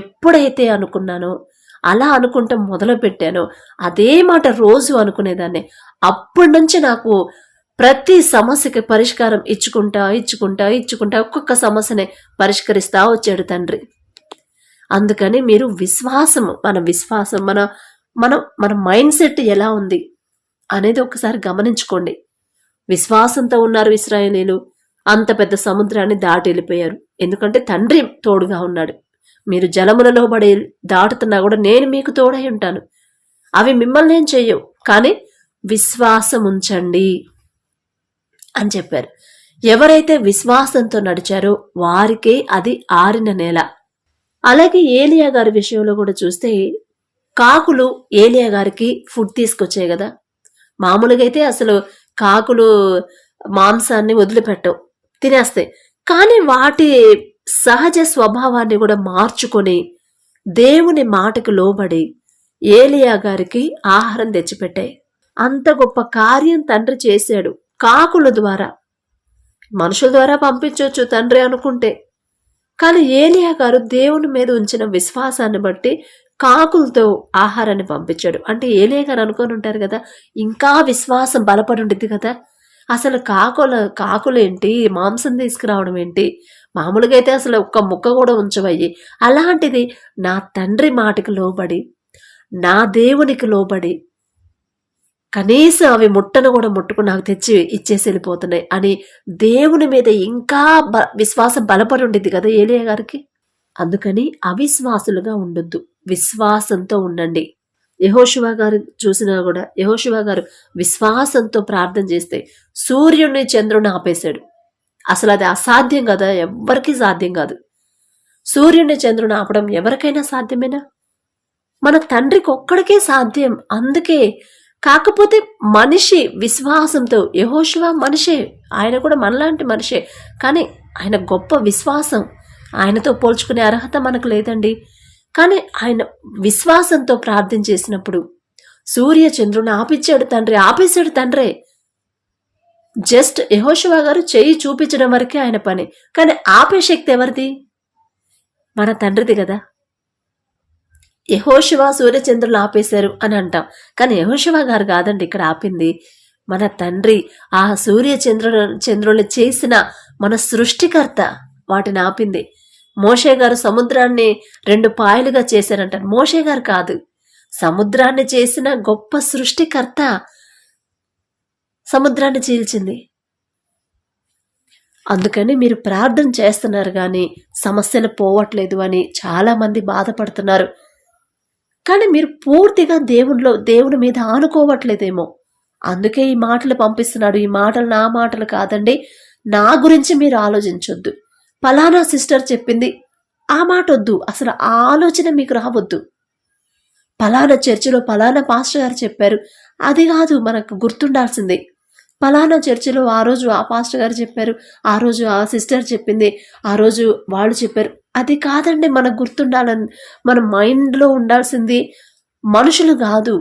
A: ఎప్పుడైతే అనుకున్నానో, అలా అనుకుంటాం మొదలు పెట్టానో, అదే మాట రోజు అనుకునేదాన్ని. అప్పటి నుంచి నాకు ప్రతి సమస్యకి పరిష్కారం ఇచ్చుకుంటా ఒక్కొక్క సమస్యని పరిష్కరిస్తా వచ్చాడు తండ్రి. అందుకని మీరు మన మన మైండ్ సెట్ ఎలా ఉంది అనేది ఒకసారి గమనించుకోండి. విశ్వాసంతో ఉన్నారు ఇశ్రాయేలీయులు, అంత పెద్ద సముద్రాన్ని దాటి వెళ్ళిపోయారు. ఎందుకంటే తండ్రి తోడుగా ఉన్నాడు. మీరు జలములలో పడి దాటుతున్నా కూడా నేను మీకు తోడై ఉంటాను. అవి మిమ్మల్ని ఏం చెయ్యవు, కానీ విశ్వాసం ఉంచండి అని చెప్పారు. ఎవరైతే విశ్వాసంతో నడిచారో వారికే అది ఆరిన నేల. అలాగే ఏలియా గారి విషయంలో కూడా చూస్తే కాకులు ఏలియా గారికి ఫుడ్ తీసుకొచ్చాయి కదా. మామూలుగా అయితే అసలు కాకులు మాంసాన్ని వదిలిపెట్టవు, తినేస్తాయి. కానీ వాటి సహజ స్వభావాన్ని కూడా మార్చుకొని దేవుని మాటకు లోబడి ఏలియా గారికి ఆహారం తెచ్చిపెట్టాయి. అంత గొప్ప కార్యం తండ్రి చేశాడు కాకుల ద్వారా. మనుషుల ద్వారా పంపించవచ్చు తండ్రి అనుకుంటే, కానీ ఏలియా గారు దేవుని మీద ఉంచిన విశ్వాసాన్ని బట్టి కాకులతో ఆహారాన్ని పంపించాడు. అంటే ఏలియా గారు అనుకొని ఉంటారు కదా, ఇంకా విశ్వాసం బలపడి ఉంటుంది కదా, అసలు కాకులేంటి మాంసం తీసుకురావడం ఏంటి, మామూలుగా అయితే అసలు ఒక్క ముక్క కూడా ఉంచవయ్యి, అలాంటిది నా తండ్రి మాటకి లోబడి నా దేవునికి లోబడి కనీసం అవి ముట్టను కూడా ముట్టుకుని నాకు తెచ్చి ఇచ్చేసి వెళ్ళిపోతున్నాయి అని దేవుని మీద ఇంకా విశ్వాసం బలపడి ఉండిద్ది కదా ఏలియా గారికి. అందుకని అవిశ్వాసులుగా ఉండొద్దు, విశ్వాసంతో ఉండండి. యెహోషువ గారు చూసినా కూడా యెహోషువ గారు విశ్వాసంతో ప్రార్థన చేస్తే సూర్యుడిని చంద్రుని ఆపేశాడు. అసలు అది అసాధ్యం కదా, ఎవ్వరికీ సాధ్యం కాదు. సూర్యుడిని చంద్రుని ఆపడం ఎవరికైనా సాధ్యమేనా? మన తండ్రికి ఒక్కడికే సాధ్యం. అందుకే కాకపోతే మనిషి విశ్వాసంతో, యెహోషువ మనిషే, ఆయన కూడా మనలాంటి మనిషే, కానీ ఆయన గొప్ప విశ్వాసం, ఆయనతో పోల్చుకునే అర్హత మనకు లేదండి. కానీ ఆయన విశ్వాసంతో ప్రార్థన చేసినప్పుడు సూర్య చంద్రుని ఆపేశాడు తండ్రే. జస్ట్ యెహోషువ గారు చెయ్యి చూపించడం వరకే ఆయన పని, కానీ ఆపే శక్తి ఎవరిది? మన తండ్రిది కదా. యెహోషువ సూర్యచంద్రులు ఆపేశారు అని అంటాం, కానీ యెహోషువ గారు కాదండి ఇక్కడ ఆపింది, మన తండ్రి. ఆ చంద్రులు చేసిన మన సృష్టికర్త వాటిని ఆపింది. మోషే గారు సముద్రాన్ని 2 పాయలుగా చేశారంటారు, మోషే గారు కాదు, సముద్రాన్ని చేసిన గొప్ప సృష్టికర్త సముద్రాన్ని చీల్చింది. అందుకని మీరు ప్రార్థన చేస్తున్నారు కానీ సమస్యలు పోవట్లేదు అని చాలా మంది బాధపడుతున్నారు. కానీ మీరు పూర్తిగా దేవుని మీద ఆనుకోవట్లేదేమో, అందుకే ఈ మాటలు పంపిస్తున్నాడు. ఈ మాటలు నా మాటలు కాదండి, నా గురించి మీరు ఆలోచించొద్దు. పలానా సిస్టర్ చెప్పింది ఆ మాట వద్దు, అసలు ఆ ఆలోచన మీకు రావద్దు. పలానా చర్చిలో పలానా పాస్టర్ గారు చెప్పారు, అది కాదు మనకు గుర్తుండాల్సింది. పలానా చర్చిలో ఆ రోజు ఆ పాస్టర్ గారు చెప్పారు, ఆ రోజు ఆ సిస్టర్ చెప్పింది, ఆ రోజు వాళ్ళు చెప్పారు, అది కాదండి మనకు గుర్తుండాలని. మన మైండ్లో ఉండాల్సింది మనుషులు కాదు,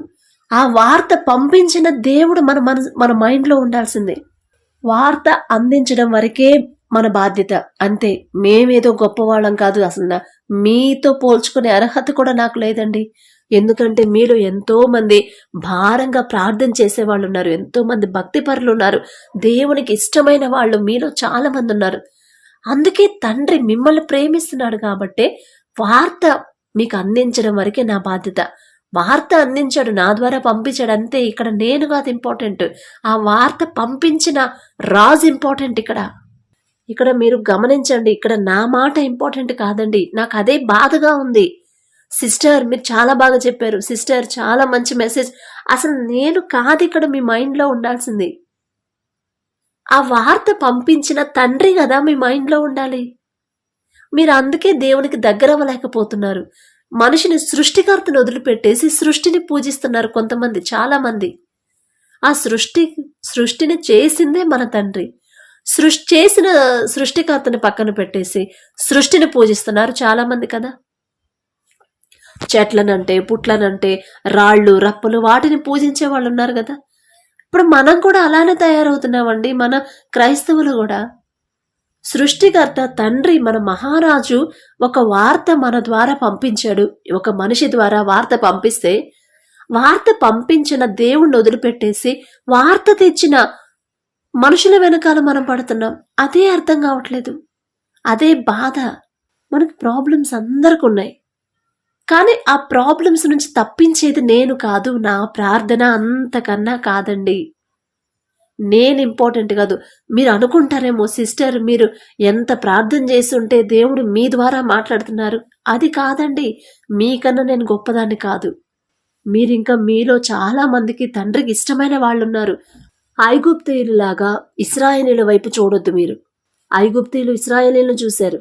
A: ఆ వార్త పంపించిన దేవుడు మన మైండ్లో ఉండాల్సిందే. వార్త అందించడం వరకే మన బాధ్యత, అంతే. మేమేదో గొప్పవాళ్ళం కాదు, అసలు మీతో పోల్చుకునే అర్హత కూడా నాకు లేదండి. ఎందుకంటే మీలో ఎంతో మంది భారంగా ప్రార్థన చేసేవాళ్ళు ఉన్నారు, ఎంతో మంది భక్తి పరులు ఉన్నారు, దేవునికి ఇష్టమైన వాళ్ళు మీలో చాలా మంది ఉన్నారు. అందుకే తండ్రి మిమ్మల్ని ప్రేమిస్తున్నాడు కాబట్టే వార్త మీకు అందించడం వరకే నా బాధ్యత. వార్త అందించాడు, నా ద్వారా పంపించాడు, అంతే. ఇక్కడ నేను కాదు ఇంపార్టెంట్, ఆ వార్త పంపించిన రాజు ఇంపార్టెంట్. ఇక్కడ మీరు గమనించండి, ఇక్కడ నా మాట ఇంపార్టెంట్ కాదండి. నాకు అదే బాధగా ఉంది. సిస్టర్ మీరు చాలా బాగా చెప్పారు, సిస్టర్ చాలా మంచి మెసేజ్, అసలు నేను కాదు ఇక్కడ మీ మైండ్లో ఉండాల్సింది. ఆ వార్త పంపించిన తండ్రి కదా మీ మైండ్లో ఉండాలి. మీరు అందుకే దేవునికి దగ్గర అవ్వలేకపోతున్నారు. మనిషిని సృష్టికర్తను వదిలిపెట్టేసి సృష్టిని పూజిస్తున్నారు కొంతమంది, చాలా మంది. ఆ సృష్టిని చేసిందే మన తండ్రి. చేసిన సృష్టికర్తని పక్కన పెట్టేసి సృష్టిని పూజిస్తున్నారు చాలా మంది కదా. చెట్లనంటే పుట్లనంటే రాళ్ళు రప్పలు వాటిని పూజించే వాళ్ళు ఉన్నారు కదా. ఇప్పుడు మనం కూడా అలానే తయారవుతున్నామండి. మన క్రైస్తవులు కూడా సృష్టికర్త తండ్రి మన మహారాజు ఒక వార్త మన ద్వారా పంపించాడు. ఒక మనిషి ద్వారా వార్త పంపిస్తే వార్త పంపించిన దేవుణ్ణి వదిలిపెట్టేసి వార్త తెచ్చిన మనుషుల వెనకాల మనం పడుతున్నాం. అదే అర్థం కావట్లేదు, అదే బాధ. మనకు ప్రాబ్లమ్స్ అందరికి ఉన్నాయి. కానీ ఆ ప్రాబ్లమ్స్ నుంచి తప్పించేది నేను కాదు, నా ప్రార్థన అంతకన్నా కాదండి. నేను ఇంపార్టెంట్ కాదు. మీరు అనుకుంటారేమో, సిస్టర్ మీరు ఎంత ప్రార్థన చేస్తుంటే దేవుడు మీ ద్వారా మాట్లాడుతున్నారు. అది కాదండి. మీకన్నా నేను గొప్పదాన్ని కాదు. మీరింకా మీలో చాలా మందికి తండ్రికి ఇష్టమైన వాళ్ళున్నారు. ఐగుప్తీయులాగా ఇశ్రాయేలీల వైపు చూడొద్దు మీరు. ఐగుప్తీయులు ఇశ్రాయేలీలను చూశారు.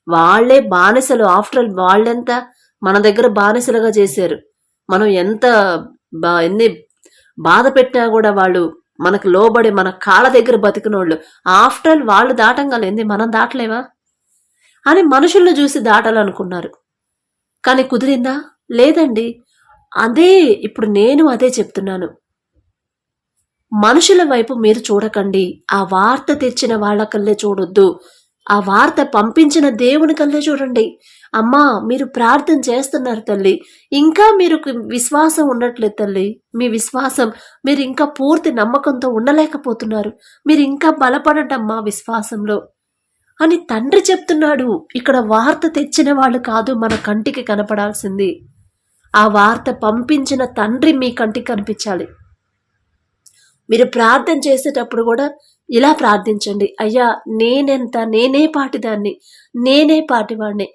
A: వాళ్లే బానిసలు. ఆఫ్టర్ ఆల్ వాళ్ళెంత మన దగ్గర బానిసలుగా చేశారు. మనం ఎంత ఎన్ని బాధ పెట్టినా కూడా వాళ్ళు మనకు లోబడి మన కాళ్ళ దగ్గర బతికినోళ్ళు. ఆఫ్టర్ ఆల్ వాళ్ళు దాటంగాలేంది, మనం దాటలేవా అని మనుషులను చూసి దాటాలనుకున్నారు. కానీ కుదిరిందా? లేదండి. అదే ఇప్పుడు నేను అదే చెప్తున్నాను. మనుషుల వైపు మీరు చూడకండి. ఆ వార్త తెచ్చిన వాళ్ళకల్లే చూడొద్దు. ఆ వార్త పంపించిన దేవుని కల్లే చూడండి. అమ్మా మీరు ప్రార్థన చేస్తున్నారు తల్లి, ఇంకా మీరు విశ్వాసం ఉండట్లేదు తల్లి. మీ విశ్వాసం, మీరు ఇంకా పూర్తి నమ్మకంతో ఉండలేకపోతున్నారు. మీరు ఇంకా బలపడటమ్మా విశ్వాసంలో అని తండ్రి చెప్తున్నాడు. ఇక్కడ వార్త తెచ్చిన వాళ్ళు కాదు మన కంటికి కనపడాల్సింది. ఆ వార్త పంపించిన తండ్రి మీ కంటికి కనిపించాలి. మీరు ప్రార్థన చేసేటప్పుడు కూడా ఇలా ప్రార్థించండి. అయ్యా నేనే పాటిదాన్ని, నేనే పాటివాడిని,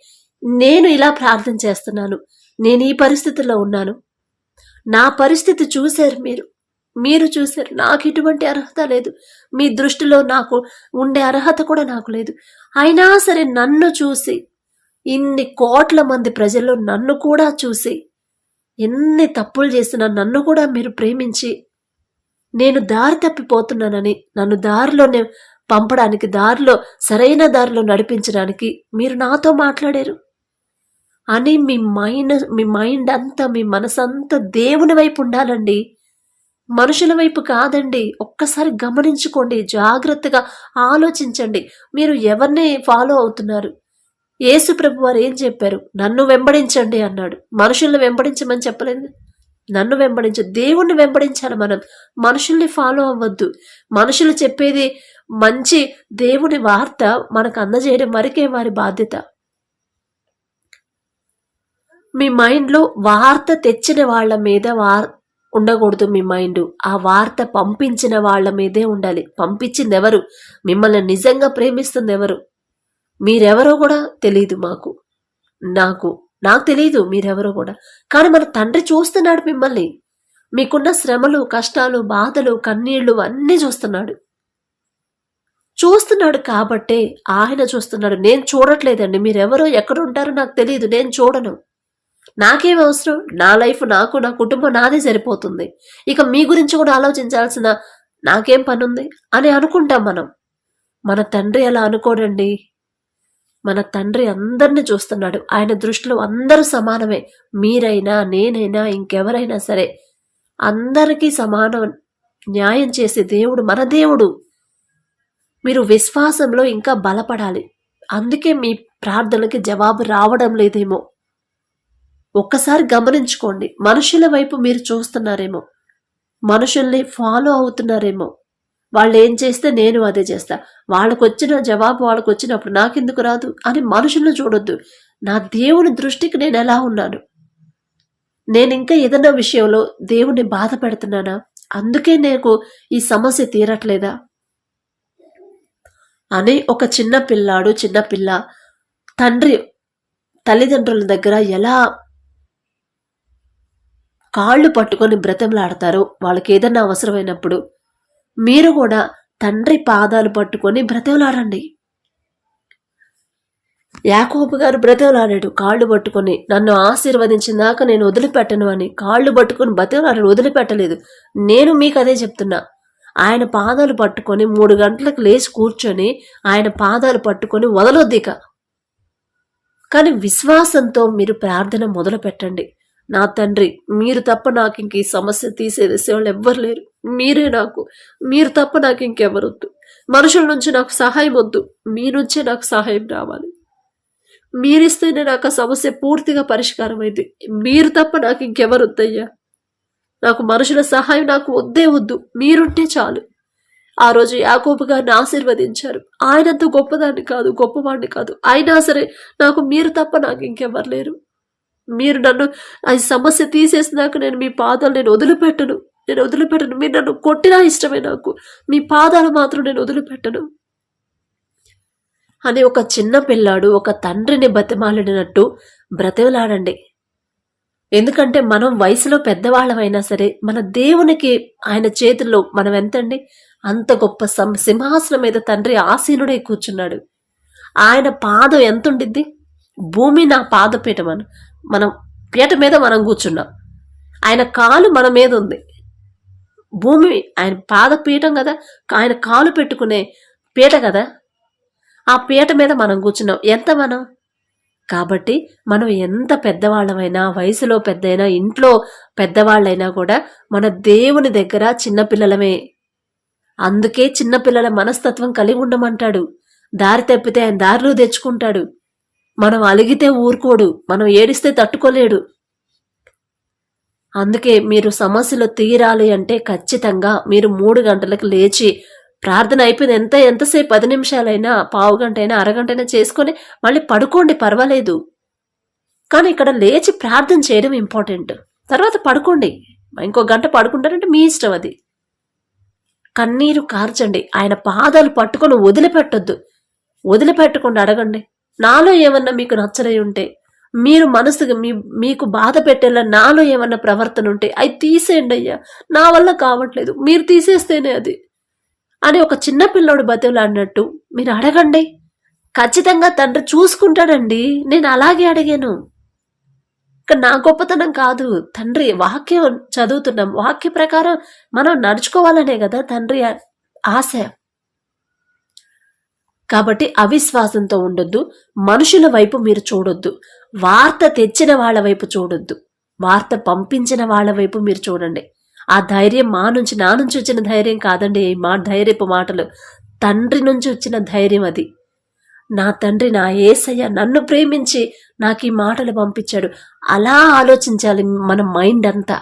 A: నేను ఇలా ప్రార్థన చేస్తున్నాను, నేను ఈ పరిస్థితిలో ఉన్నాను, నా పరిస్థితి చూశారు మీరు చూశారు, నాకు ఇటువంటి అర్హత లేదు, మీ దృష్టిలో నాకు ఉండే అర్హత కూడా నాకు లేదు. అయినా సరే నన్ను చూసి, ఇన్ని కోట్ల మంది ప్రజల్లో నన్ను కూడా చూసి, ఎన్ని తప్పులు చేసినా నన్ను కూడా మీరు ప్రేమించి, నేను దారి తప్పిపోతున్నానని నన్ను దారిలోనే పంపడానికి, దారిలో సరైన దారిలో నడిపించడానికి మీరు నాతో మాట్లాడారు అని మీ మైండ్ అంతా, మీ మనసంతా దేవుని వైపు ఉండాలండి, మనుషుల వైపు కాదండి. ఒక్కసారి గమనించుకోండి, జాగ్రత్తగా ఆలోచించండి. మీరు ఎవరిని ఫాలో అవుతున్నారు? యేసు ప్రభు వారు ఏం చెప్పారు? నన్ను వెంబడించండి అన్నాడు. మనుషుల్ని వెంబడించమని చెప్పలేదు. నన్ను వెంబడించు, దేవుణ్ణి వెంబడించాలి మనం. మనుషుల్ని ఫాలో అవ్వద్దు. మనుషులు చెప్పేది మంచి దేవుని వార్త మనకు అందజేయడం వరకే వారి బాధ్యత. మీ మైండ్లో వార్త తెచ్చిన వాళ్ళ మీద ఉండకూడదు. మీ మైండ్ ఆ వార్త పంపించిన వాళ్ళ మీదే ఉండాలి. పంపించింది ఎవరు? మిమ్మల్ని నిజంగా ప్రేమిస్తుంది ఎవరు? మీరెవరో కూడా తెలియదు నాకు తెలియదు మీరెవరో కూడా. కానీ మన తండ్రి చూస్తున్నాడు మిమ్మల్ని. మీకున్న శ్రమలు, కష్టాలు, బాధలు, కన్నీళ్లు అన్నీ చూస్తున్నాడు కాబట్టే ఆయన చూస్తున్నాడు. నేను చూడట్లేదండి. మీరెవరో ఎక్కడ ఉంటారో నాకు తెలియదు, నేను చూడను. నాకేం అవసరం? నా లైఫ్ నాకు, నా కుటుంబం నాదే సరిపోతుంది. ఇక మీ గురించి కూడా ఆలోచించాల్సిన నాకేం పనుంది అని అనుకుంటాం మనం. మన తండ్రి అలా అనుకోడండి. మన తండ్రి అందరినీ చూస్తున్నాడు. ఆయన దృష్టిలో అందరూ సమానమే. మీరైనా, నేనైనా, ఇంకెవరైనా సరే అందరికీ సమానం న్యాయం చేసే దేవుడు మన దేవుడు. మీరు విశ్వాసంలో ఇంకా బలపడాలి. అందుకే మీ ప్రార్థనలకి జవాబు రావడం లేదేమో. ఒక్కసారి గమనించుకోండి. మనుషుల వైపు మీరు చూస్తున్నారేమో, మనుషుల్ని ఫాలో అవుతున్నారేమో. వాళ్ళు ఏం చేస్తే నేను అదే చేస్తా, వాళ్ళకు వచ్చిన జవాబు వాళ్ళకు వచ్చినప్పుడు నాకెందుకు రాదు అని మనుషులను చూడొద్దు. నా దేవుని దృష్టికి నేను ఎలా ఉన్నాను? నేను ఇంకా ఏదైనా విషయంలో దేవుని బాధ పెడుతున్నానా? అందుకే నాకు ఈ సమస్య తీరట్లేదా అని ఒక చిన్న పిల్ల తండ్రి తల్లిదండ్రుల దగ్గర ఎలా కాళ్ళు పట్టుకొని బ్రతంలాడతారో, వాళ్ళకి ఏదన్నా అవసరమైనప్పుడు మీరు కూడా తండ్రి పాదాలు పట్టుకొని బ్రతిమలాడండి. యాకోబు గారు బ్రతిమలాడాడు కాళ్ళు పట్టుకొని, నన్ను ఆశీర్వదించిందాక నేను వదిలిపెట్టను అని. కాళ్ళు పట్టుకొని బ్రతిమలాడాడు, వదిలిపెట్టలేదు. నేను మీకు అదే చెప్తున్నా. ఆయన పాదాలు పట్టుకొని 3 గంటలకు లేచి కూర్చొని ఆయన పాదాలు పట్టుకొని వదలొద్దిక. కానీ విశ్వాసంతో మీరు ప్రార్థన మొదలు పెట్టండి. నా తండ్రి, మీరు తప్ప నాకు ఇంక ఈ సమస్య తీసేసేవాళ్ళు ఎవ్వరు లేరు. మీరే నాకు, మీరు తప్ప నాకు ఇంకెవరొద్దు. మనుషుల నుంచి నాకు సహాయం వద్దు, మీ నుంచే నాకు సహాయం రావాలి. మీరిస్తేనే నాకు ఆ సమస్య పూర్తిగా పరిష్కారం అయింది. మీరు తప్ప నాకు ఇంకెవరొద్దయ్యా. నాకు మనుషుల సహాయం నాకు వద్దే వద్దు, మీరుంటే చాలు. ఆ రోజు యాకోబు గారిని ఆశీర్వదించారు. ఆయనంత గొప్పవాడిని కాదు, అయినా సరే నాకు మీరు తప్ప నాకు ఇంకెవరు లేరు. మీరు నన్ను ఆ సమస్య తీసేసినాక నేను మీ పాదాలు నేను వదిలిపెట్టను, మీరు నన్ను కొట్టినా ఇష్టమే, నాకు మీ పాదాలు మాత్రం నేను వదిలిపెట్టను అని ఒక చిన్న పిల్లాడు ఒక తండ్రిని బతిమాలినట్టు బ్రతిమలాడండి. ఎందుకంటే మనం వయసులో పెద్దవాళ్ళమైనా సరే మన దేవునికి ఆయన చేతుల్లో మనం ఎంతండి, అంత గొప్ప సింహాసనం మీద తండ్రి ఆసీనుడై కూర్చున్నాడు. ఆయన పాదం ఎంత ఉండిద్ది, భూమి నా పాదపీఠం అని మనం పీట మీద మనం కూర్చున్నాం, ఆయన కాలు మన మీద ఉంది, భూమి ఆయన పాదపీఠం కదా, ఆయన కాలు పెట్టుకునే పీట కదా, ఆ పీట మీద మనం కూర్చున్నాం. ఎంత మనం? కాబట్టి మనం ఎంత పెద్దవాళ్ళమైనా, వయసులో పెద్దయినా, ఇంట్లో పెద్దవాళ్ళైనా కూడా మన దేవుని దగ్గర చిన్నపిల్లలమే. అందుకే చిన్నపిల్లల మనస్తత్వం కలిగి ఉండమంటాడు. దారి తప్పితే ఆయన దారిలో తెచ్చుకుంటాడు. మనం అలిగితే ఊరుకోడు, మనం ఏడిస్తే తట్టుకోలేడు. అందుకే మీరు సమస్యలు తీరాలి అంటే ఖచ్చితంగా మీరు 3 గంటలకు లేచి ప్రార్థన అయిపోయింది, ఎంతసేపు 10 నిమిషాలైనా, పావు గంట అయినా, అరగంట అయినా చేసుకొని మళ్ళీ పడుకోండి, పర్వాలేదు. కానీ ఇక్కడ లేచి ప్రార్థన చేయడం ఇంపార్టెంట్. తర్వాత పడుకోండి, ఇంకో గంట పడుకుంటారంటే మీ ఇష్టం అది. కన్నీరు కార్చండి, ఆయన పాదాలు పట్టుకొని వదిలిపెట్టకుండా అడగండి. నాలో ఏమన్నా మీకు నచ్చలై ఉంటే, మీరు మనసుకు మీకు బాధ పెట్టేలా నాలో ఏమన్నా ప్రవర్తన ఉంటే అవి తీసేయండి అయ్యా, నా వల్ల కావట్లేదు, మీరు తీసేస్తేనే అది అని ఒక చిన్న పిల్లోడు బతిలాడినట్టు మీరు అడగండి. ఖచ్చితంగా తండ్రి చూసుకుంటాడండి. నేను అలాగే అడిగాను. ఇక్కడ నా గొప్పతనం కాదు, తండ్రి వాక్యం చదువుతున్నాం, వాక్య ప్రకారం మనం నడుచుకోవాలనే కదా తండ్రి ఆశ. కాబట్టి అవిశ్వాసంతో ఉండొద్దు, మనుషుల వైపు మీరు చూడొద్దు, వార్త తెచ్చిన వాళ్ళ వైపు చూడొద్దు, వార్త పంపించిన వాళ్ళ వైపు మీరు చూడండి. ఆ ధైర్యం నా నుంచి వచ్చిన ధైర్యం కాదండి. ఈ ధైర్యపు మాటలు తండ్రి నుంచి వచ్చిన ధైర్యం అది. నా తండ్రి, నా యేసయ్య నన్ను ప్రేమించి నాకు ఈ మాటలు పంపించాడు. అలా ఆలోచించాలి మన మైండ్ అంతా.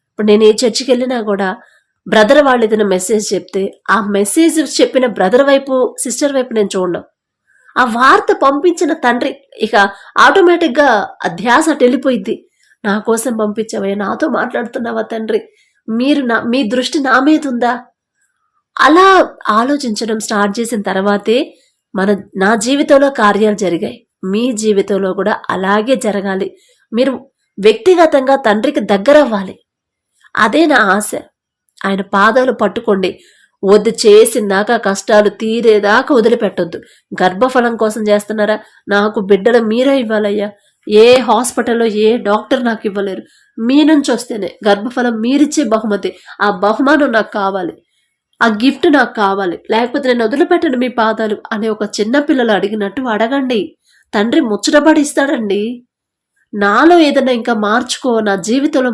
A: ఇప్పుడు నేను ఏ చర్చికి వెళ్ళినా కూడా బ్రదర్ వాళ్ళు ఏదైనా మెసేజ్ చెప్తే ఆ మెసేజ్ చెప్పిన బ్రదర్ వైపు, సిస్టర్ వైపు నేను చూడను. ఆ వార్త పంపించిన తండ్రి ఇక ఆటోమేటిక్గా ధ్యాస వెళ్ళిపోయిద్ది. నా కోసం పంపించావయ్యా, నాతో మాట్లాడుతున్నావా తండ్రి, మీ దృష్టి నా మీద ఉందా? అలా ఆలోచించడం స్టార్ట్ చేసిన తర్వాతే నా జీవితంలో కార్యాలు జరిగాయి. మీ జీవితంలో కూడా అలాగే జరగాలి. మీరు వ్యక్తిగతంగా తండ్రికి దగ్గర అవ్వాలి. అదే నా ఆశ. ఆయన పాదాలు పట్టుకోండి. వద్దు, చేసిందాకా కష్టాలు తీరేదాకా వదిలిపెట్టొద్దు. గర్భఫలం కోసం చేస్తున్నారా? నాకు బిడ్డలు మీరే ఇవ్వాలయ్యా. ఏ హాస్పిటల్లో ఏ డాక్టర్ నాకు ఇవ్వలేరు, మీ నుంచి వస్తేనే గర్భఫలం మీరిచ్చే బహుమతి. ఆ బహుమానం నాకు కావాలి, ఆ గిఫ్ట్ నాకు కావాలి, లేకపోతే నేను వదిలిపెట్టండి మీ పాదాలు అనే ఒక చిన్న పిల్లలు అడిగినట్టు అడగండి. తండ్రి ముచ్చటపడిస్తాడండి. నాలో ఏదైనా ఇంకా నా జీవితంలో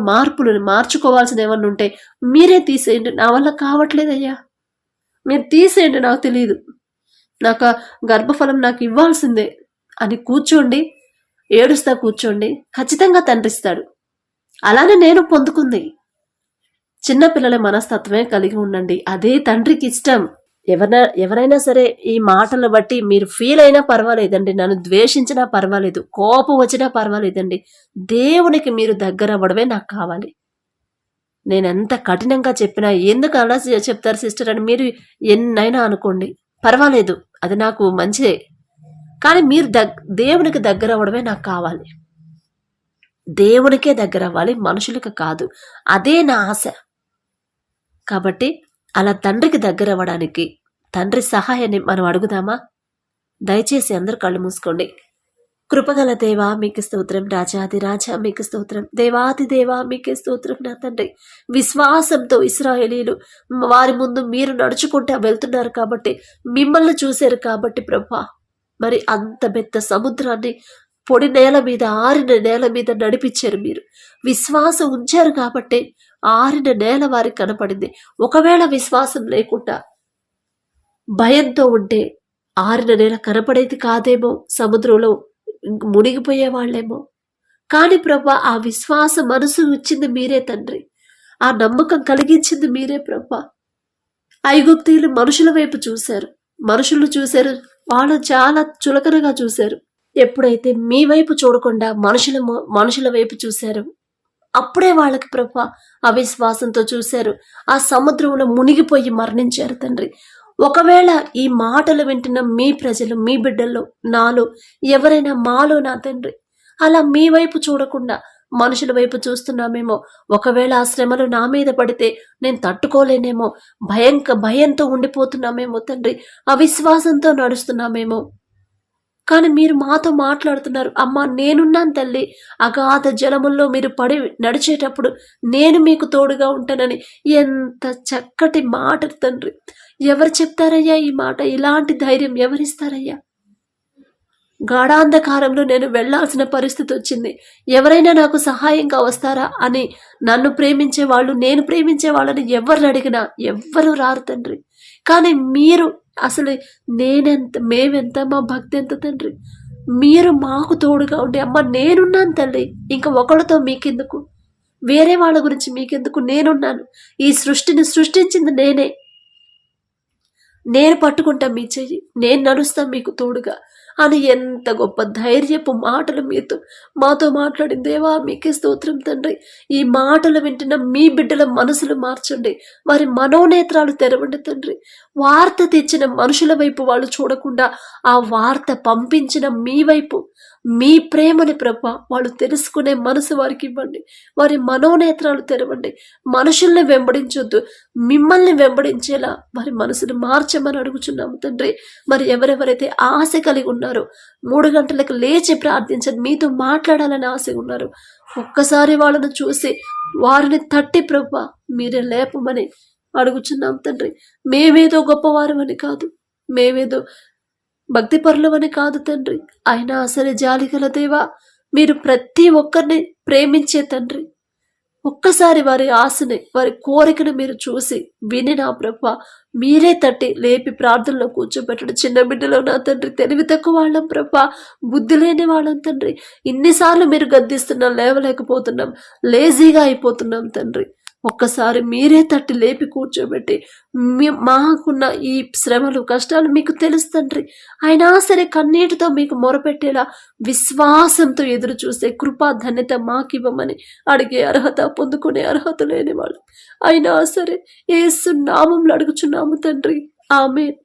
A: మార్చుకోవాల్సిన ఏమన్నా ఉంటే మీరే తీసేయండి, నా వల్ల కావట్లేదయ్యా, మీరు తీసేయండి, నాకు తెలియదు, నాకు గర్భఫలం నాకు ఇవ్వాల్సిందే అని కూర్చోండి. ఏడుస్తా కూర్చోండి, ఖచ్చితంగా తండ్రిస్తాడు. అలానే నేను పొందుకుంది. చిన్నపిల్లల మనస్తత్వమే కలిగి ఉండండి, అదే తండ్రికి ఇష్టం. ఎవరైనా సరే ఈ మాటలు బట్టి మీరు ఫీల్ అయినా పర్వాలేదండి, నన్ను ద్వేషించినా పర్వాలేదు, కోపం వచ్చినా పర్వాలేదండి, దేవునికి మీరు దగ్గర అవ్వడమే నాకు కావాలి. నేనెంత కఠినంగా చెప్పినా, ఎందుకు అలా చెప్తారు సిస్టర్ అని మీరు ఎన్నైనా అనుకోండి, పర్వాలేదు, అది నాకు మంచిదే. కానీ మీరు దేవునికి దగ్గర అవ్వడమే నాకు కావాలి. దేవునికే దగ్గర అవ్వాలి, మనుషులకు కాదు. అదే నా ఆశ. కాబట్టి అలా తండ్రికి దగ్గర అవ్వడానికి తండ్రి సహాయాన్ని మనం అడుగుదామా? దయచేసి అందరూ కళ్ళు మూసుకోండి. కృపగల దేవా మీకు స్తోత్రం, రాజాది రాజా మీకు స్తోత్రం, దేవాది దేవా మీకే స్తోత్రం. నా తండ్రి, విశ్వాసంతో ఇశ్రాయేలీయులు వారి ముందు మీరు నడుచుకుంటూ వెళ్తున్నారు కాబట్టి, మిమ్మల్ని చూశారు కాబట్టి ప్రభా, మరి అంత పెద్ద సముద్రాన్ని పొడి నేల మీద, ఆరిన నేల మీద నడిపించారు. మీరు విశ్వాసం ఉంచారు కాబట్టి ఆరిన నేల వారికి కనపడింది. ఒకవేళ విశ్వాసం లేకుండా భయంతో ఉంటే ఆరిన నేల కనపడేది కాదేమో, సముద్రంలో మునిగిపోయే వాళ్ళేమో. కానీ ప్రభా, ఆ విశ్వాస మనసు ఇచ్చింది మీరే తండ్రి, ఆ నమ్మకం కలిగించింది మీరే ప్రభా. ఐగుప్తీయులు మనుషుల వైపు చూశారు, వాళ్ళు చాలా చులకనగా చూశారు. ఎప్పుడైతే మీ వైపు చూడకుండా మనుషుల వైపు చూశారు, అప్పుడే వాళ్ళకి ప్రభా అవిశ్వాసంతో చూశారు, ఆ సముద్రంలో మునిగిపోయి మరణించారు తండ్రి. ఒకవేళ ఈ మాటలు వింటున్న మీ ప్రజలు, మీ బిడ్డల్లో, నాలో ఎవరైనా, మాలో నా తండ్రి అలా మీ వైపు చూడకుండా మనుషుల వైపు చూస్తున్నామేమో, ఒకవేళ ఆ శ్రమలు నా మీద పడితే నేను తట్టుకోలేనేమో, భయంతో ఉండిపోతున్నామేమో తండ్రి, అవిశ్వాసంతో నడుస్తున్నామేమో. కానీ మీరు మాతో మాట్లాడుతున్నారు, అమ్మా నేనున్నాను తల్లి, అగాధ జలముల్లో మీరు పడి నడిచేటప్పుడు నేను మీకు తోడుగా ఉంటానని. ఎంత చక్కటి మాట తండ్రి. ఎవరు చెప్తారయ్యా ఈ మాట? ఇలాంటి ధైర్యం ఎవరిస్తారయ్యా? గాఢాంధకారంలో నేను వెళ్లాల్సిన పరిస్థితి వచ్చింది, ఎవరైనా నాకు సహాయంగా వస్తారా అని నన్ను ప్రేమించే వాళ్ళు, నేను ప్రేమించే వాళ్ళని ఎవరిని అడిగినా ఎవ్వరూ రారు తండ్రి. కానీ మీరు అసలు మేమెంత, మా భక్తి ఎంత తండ్రి. మీరు మాకు తోడుగా ఉండి, అమ్మ నేనున్నాను తల్లి, ఇంకా ఒకళ్ళతో మీకెందుకు, వేరే వాళ్ళ గురించి మీకెందుకు, నేనున్నాను, ఈ సృష్టిని సృష్టించింది నేనే, నేను పట్టుకుంటా మీ చెయ్యి, నేను నడుస్తా మీకు తోడుగా అని ఎంత గొప్ప ధైర్యపు మాటలు మాతో మాట్లాడిన దేవా మీకే స్తోత్రం తండ్రి. ఈ మాటలు వింటున్న మీ బిడ్డల మనసులు మార్చండి, వారి మనోనేత్రాలు తెరవండి తండ్రి. వార్త తెచ్చిన మనుషుల వైపు వాళ్ళు చూడకుండా ఆ వార్త పంపించిన మీ వైపు, మీ ప్రేమని ప్రభా వాళ్ళు తెలుసుకునే మనసు వారికి ఇవ్వండి. వారి మనోనేత్రాలు తెరవండి. మనుషుల్ని వెంబడించొద్దు, మిమ్మల్ని వెంబడించేలా వారి మనసును మార్చమని అడుగుచున్నాము తండ్రి. మరి ఎవరెవరైతే ఆశ కలిగి ఉన్నారో, 3 గంటలకు లేచి ప్రార్థించండి, మీతో మాట్లాడాలని ఆశ ఉన్నారు, ఒక్కసారి వాళ్ళను చూసి వారిని తట్టి ప్రభా మీరే లేపమని అడుగుచున్నాం తండ్రి. మేమేదో గొప్పవారు అని కాదు, మేమేదో భక్తిపరులమని కాదు తండ్రి, అయినా సరే జాలిగల దేవా, మీరు ప్రతి ఒక్కరిని ప్రేమించే తండ్రి. ఒక్కసారి వారి ఆశని, వారి కోరికను మీరు చూసి విని నా ప్రభా మీరే తట్టి లేపి ప్రార్థనలో కూర్చోబెట్టడం. చిన్న బిడ్డలో నా తండ్రి తెలివి తక్కువ వాళ్ళం ప్రభా, బుద్ధి లేని వాళ్ళం తండ్రి. ఇన్నిసార్లు మీరు గద్దిస్తున్నాం, లేవలేకపోతున్నాం, లేజీగా అయిపోతున్నాం తండ్రి. ఒక్కసారి మీరే తట్టి లేపి కూర్చోబెట్టి మాకున్న ఈ శ్రమలు, కష్టాలు మీకు తెలుసు తండ్రి. అయినా సరే కన్నీటితో మీకు మొరపెట్టేలా విశ్వాసంతో ఎదురు చూసే కృపా ధన్యత మాకివ్వమని అడిగే అర్హత, పొందుకునే అర్హత లేని వాళ్ళు అయినా సరే యేసు నామంలో అడుగుచున్నాము తండ్రి. ఆమేన్.